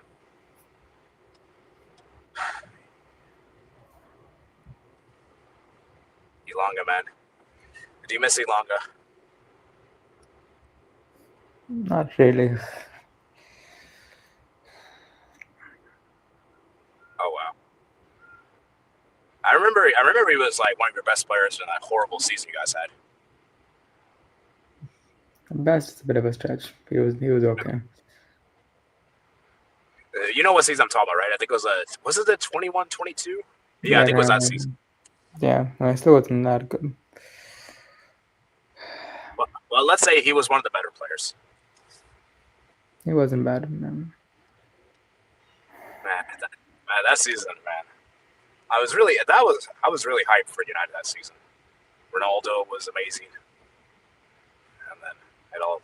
Elanga, man. Do you miss Elanga? Not really. Oh wow. I remember he was like one of your best players in that horrible season you guys had. At best, it's a bit of a stretch. He was okay. You know what season I'm talking about, right? I think it was it the 21-22? Yeah, I think it was that season. Yeah, I still wasn't that good. Well, let's say he was one of the better players. He wasn't bad, man. Man, that season, man. I was really hyped for United that season. Ronaldo was amazing, and then it all.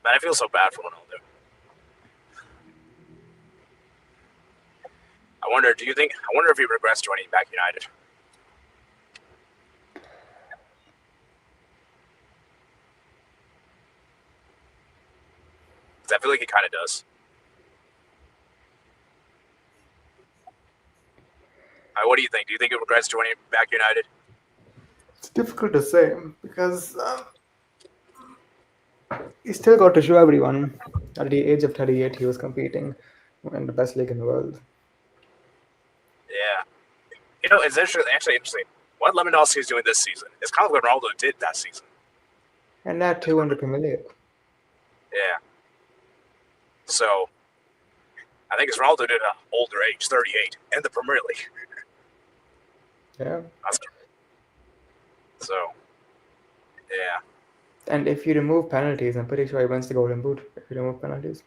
Man, I feel so bad for Ronaldo. I wonder if he regrets joining back United. I feel like he kind of does. What do you think? Do you think he regrets joining back United? It's difficult to say because he still got to show everyone at the age of 38 he was competing in the best league in the world. Yeah. You know, it's actually interesting. What Lewandowski is doing this season is kind of what Ronaldo did that season. And that too under Premier League. Yeah. So, I think it's Ronaldo did at an older age, 38, in the Premier League. Yeah. So, yeah. And if you remove penalties, I'm pretty sure he wins the Golden Boot if you remove penalties.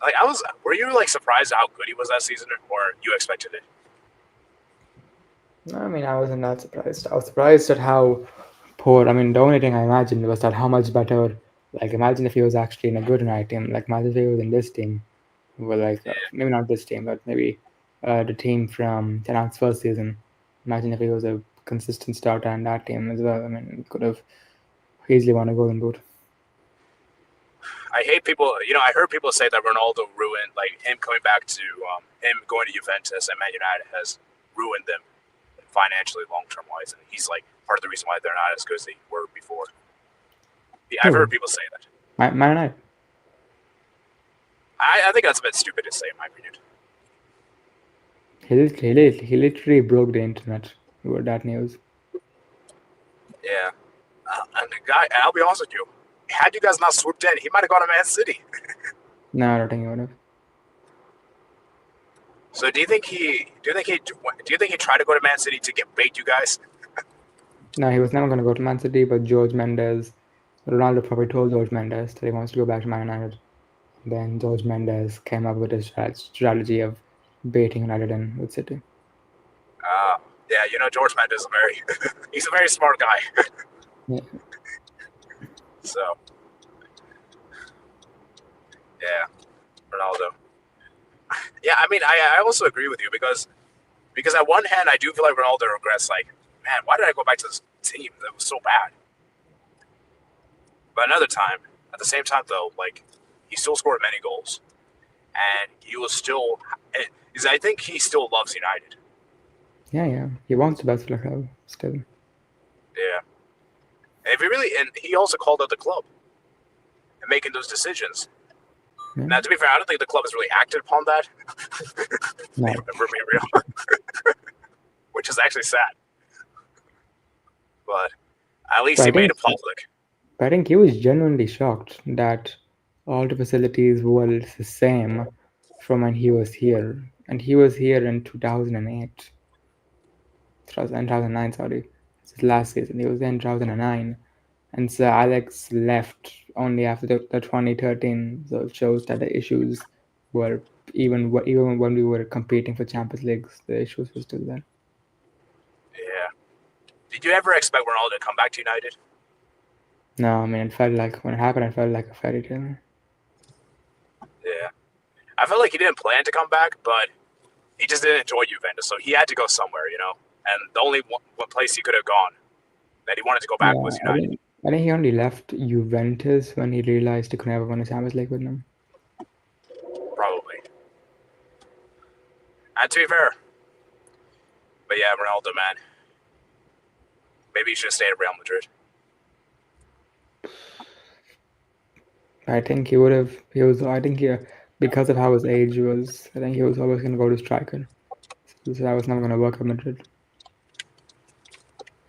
Like were you like surprised how good he was that season, or you expected it? I mean, I wasn't that surprised. I was surprised at how poor. I mean, the only thing I imagined was that how much better. Like, imagine if he was actually in a good United team. Like, imagine if he was in this team. Well, like maybe not this team, but maybe the team from Tenag's first season. Imagine if he was a consistent starter in that team as well. I mean, he could have easily won a Golden Boot. I hate people. You know, I heard people say that Ronaldo ruined, like him coming back to him going to Juventus and Man United has ruined them financially, long term wise, and he's like part of the reason why they're not as good as they were before. I've heard people say that. Man United. I think that's a bit stupid to say, in my opinion. He literally broke the internet with that news. Yeah, and guy, and I'll be honest with you, had you guys not swooped in, he might have gone to Man City. No, I don't think he would have. So do you think he tried to go to Man City to get bait you guys? No, he was never going to go to Man City, but Ronaldo probably told George Mendes that he wants to go back to Man United. Then George Mendes came up with a strategy of baiting United in with City. Yeah, George Mendes is he's a very smart guy. Yeah. So, yeah, Ronaldo. Yeah, I mean, I also agree with you because on one hand, I do feel like Ronaldo regrets, like, man, why did I go back to this team that was so bad? But another time, at the same time, though, like, he still scored many goals. And he was still, I think he still loves United. Yeah. He wants the best for the club still. Yeah. And he also called out the club and making those decisions. Yeah. Now, to be fair, I don't think the club has really acted upon that. No. If we're being real. Which is actually sad. But at least he made it public. But I think he was genuinely shocked that all the facilities were the same from when he was here. And he was here in 2008. 2009, sorry. It's his last season. He was there in 2009. And Sir Alex left only after the 2013. So it shows that the issues were, even when we were competing for Champions Leagues, the issues were still there. Yeah. Did you ever expect Ronaldo to come back to United? No, I mean, it felt like, when it happened, it felt like a fairy tale. Yeah. I felt like he didn't plan to come back, but he just didn't enjoy Juventus, so he had to go somewhere, And the only one place he could have gone that he wanted to go back was United. I think he only left Juventus when he realized he could never win a Champions League with them. Probably. And to be fair, but yeah, Ronaldo, man, maybe he should have stayed at Real Madrid. I think he would have. Because of how his age was, I think he was always going to go to striker. So that was never going to work at Madrid.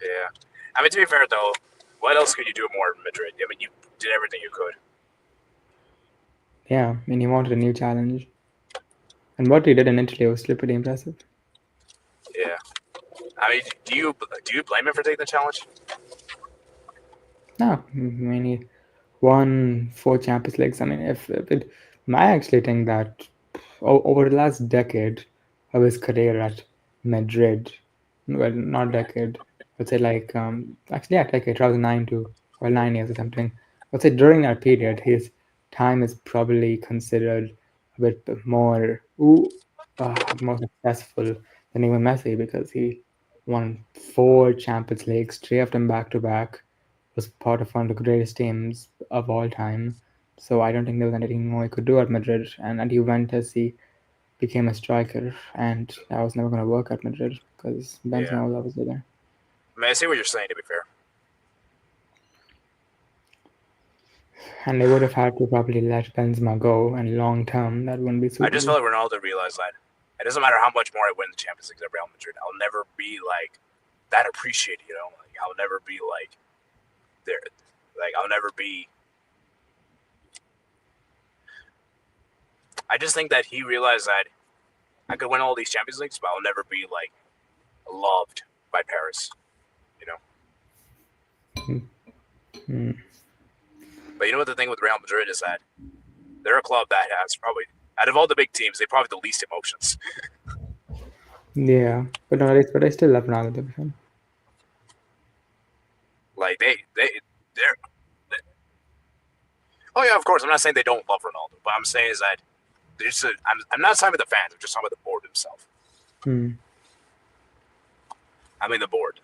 Yeah. I mean, to be fair, though, what else could you do more in Madrid? I mean, you did everything you could. Yeah, I mean, he wanted a new challenge. And what he did in Italy was still pretty impressive. Yeah. I mean, do you blame him for taking the challenge? No. I mean, he won 4 Champions Leagues. I mean, I actually think that over the last decade of his career at Madrid, well, not decade, I'd say like, decade, 2009 to, 9 years or something. I'd say during that period, his time is probably considered a bit more successful than even Messi, because he won 4 Champions Leagues, 3 of them back to back, was part of one of the greatest teams of all time. So I don't think there was anything more he could do at Madrid. And at Juventus, he became a striker, and that was never going to work at Madrid because Benzema was obviously there. I mean, I see what you're saying, to be fair. And they would have had to probably let Benzema go, and long term, that wouldn't be suitable. I just feel like Ronaldo realized that it doesn't matter how much more I win the Champions League at Real Madrid, I'll never be like that appreciated, Like, I'll never be like there. Like, I'll never be. I just think that he realized that I could win all these Champions Leagues, but I'll never be like loved by Paris, But you know what the thing with Real Madrid is that they're a club that has probably, out of all the big teams, they probably have the least emotions. Yeah, but I still love Ronaldo. Like they're. Oh yeah, of course. I'm not saying they don't love Ronaldo, but I'm saying is that they're just. I'm not talking about the fans. I'm just talking about the board himself. I mean the board.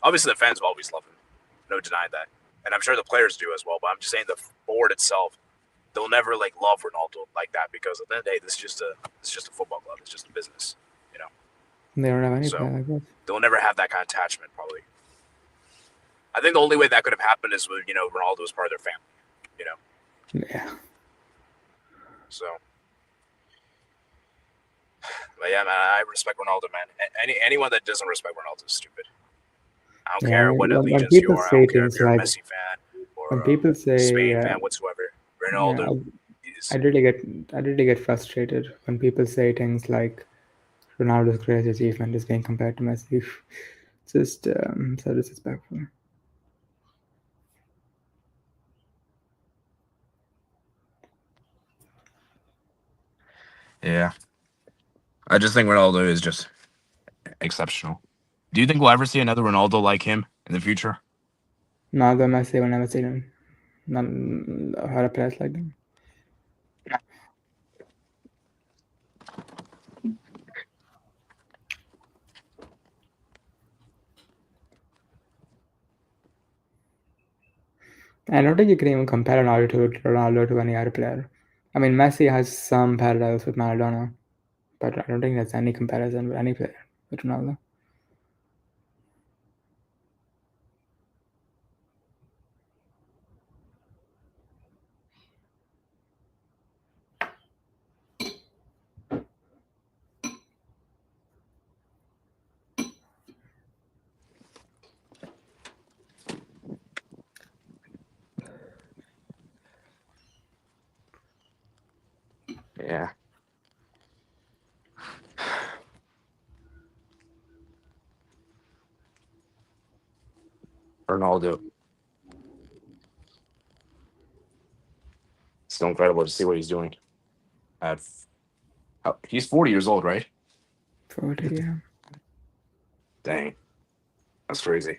Obviously, the fans will always love him. No denying that, and I'm sure the players do as well. But I'm just saying the board itself, they'll never like love Ronaldo like that, because at the end of the day, this is just a football club. It's just a business, They don't have any player like that. They'll never have that kind of attachment, probably. I think the only way that could have happened is when Ronaldo was part of their family. Yeah. So, but yeah, man, I respect Ronaldo, man. Anyone that doesn't respect Ronaldo is stupid. I don't care what allegiance you are. I don't care if you're a Messi fan. when or people a say Spain fan whatsoever. yeah, Ronaldo is. I really get frustrated when people say things like Ronaldo's greatest achievement is being compared to Messi. Just so disrespectful. Yeah, I just think Ronaldo is just exceptional. Do you think we'll ever see another Ronaldo like him in the future? Neither Messi will never seen him. None had a players like them. I don't think you can even compare Ronaldo to any other player. I mean, Messi has some parallels with Maradona, but I don't think there's any comparison with any player with Ronaldo. Yeah. Ronaldo. It's still incredible to see what he's doing. He's 40 years old, right? 40, yeah. Dang, that's crazy.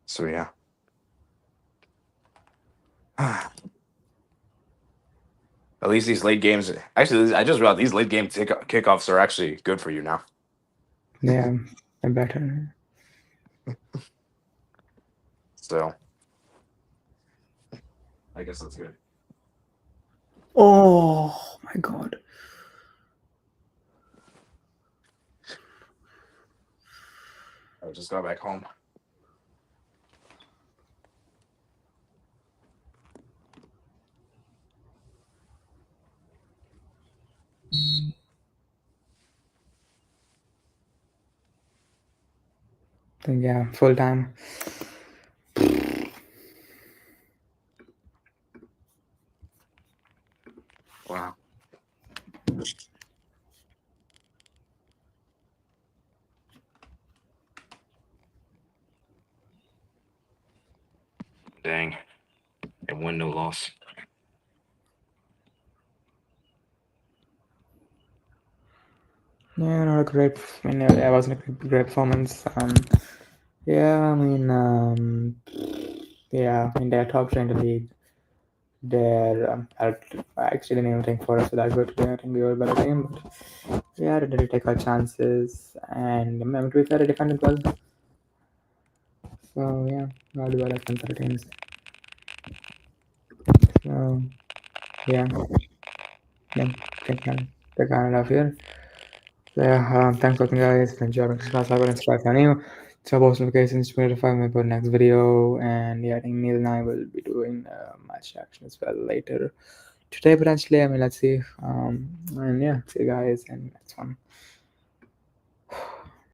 So yeah. At least these late games. Actually, I just realized these late game kickoffs are actually good for you now. Yeah, and better. So I guess that's good. Oh my god. I just got back home. Then yeah, full time. Wow. Dang. And win, no loss. Yeah, not a great. I mean, it wasn't a great performance. Yeah, I mean, yeah, I mean, they're top three in the league. They're I actually didn't even think for us that good today. I think we were a better team, but yeah, they did take our chances, and I mean, to be fair, they defended well. So yeah, not well against other teams. So yeah, yeah, take kind of here. So yeah, thanks for watching, guys. If you enjoyed, subscribe and subscribe if you're new. Turn post notifications to notify me about the next video. And yeah, I think Neil and I will be doing match action as well later today potentially. I mean, let's see. And yeah, see you guys in the next one.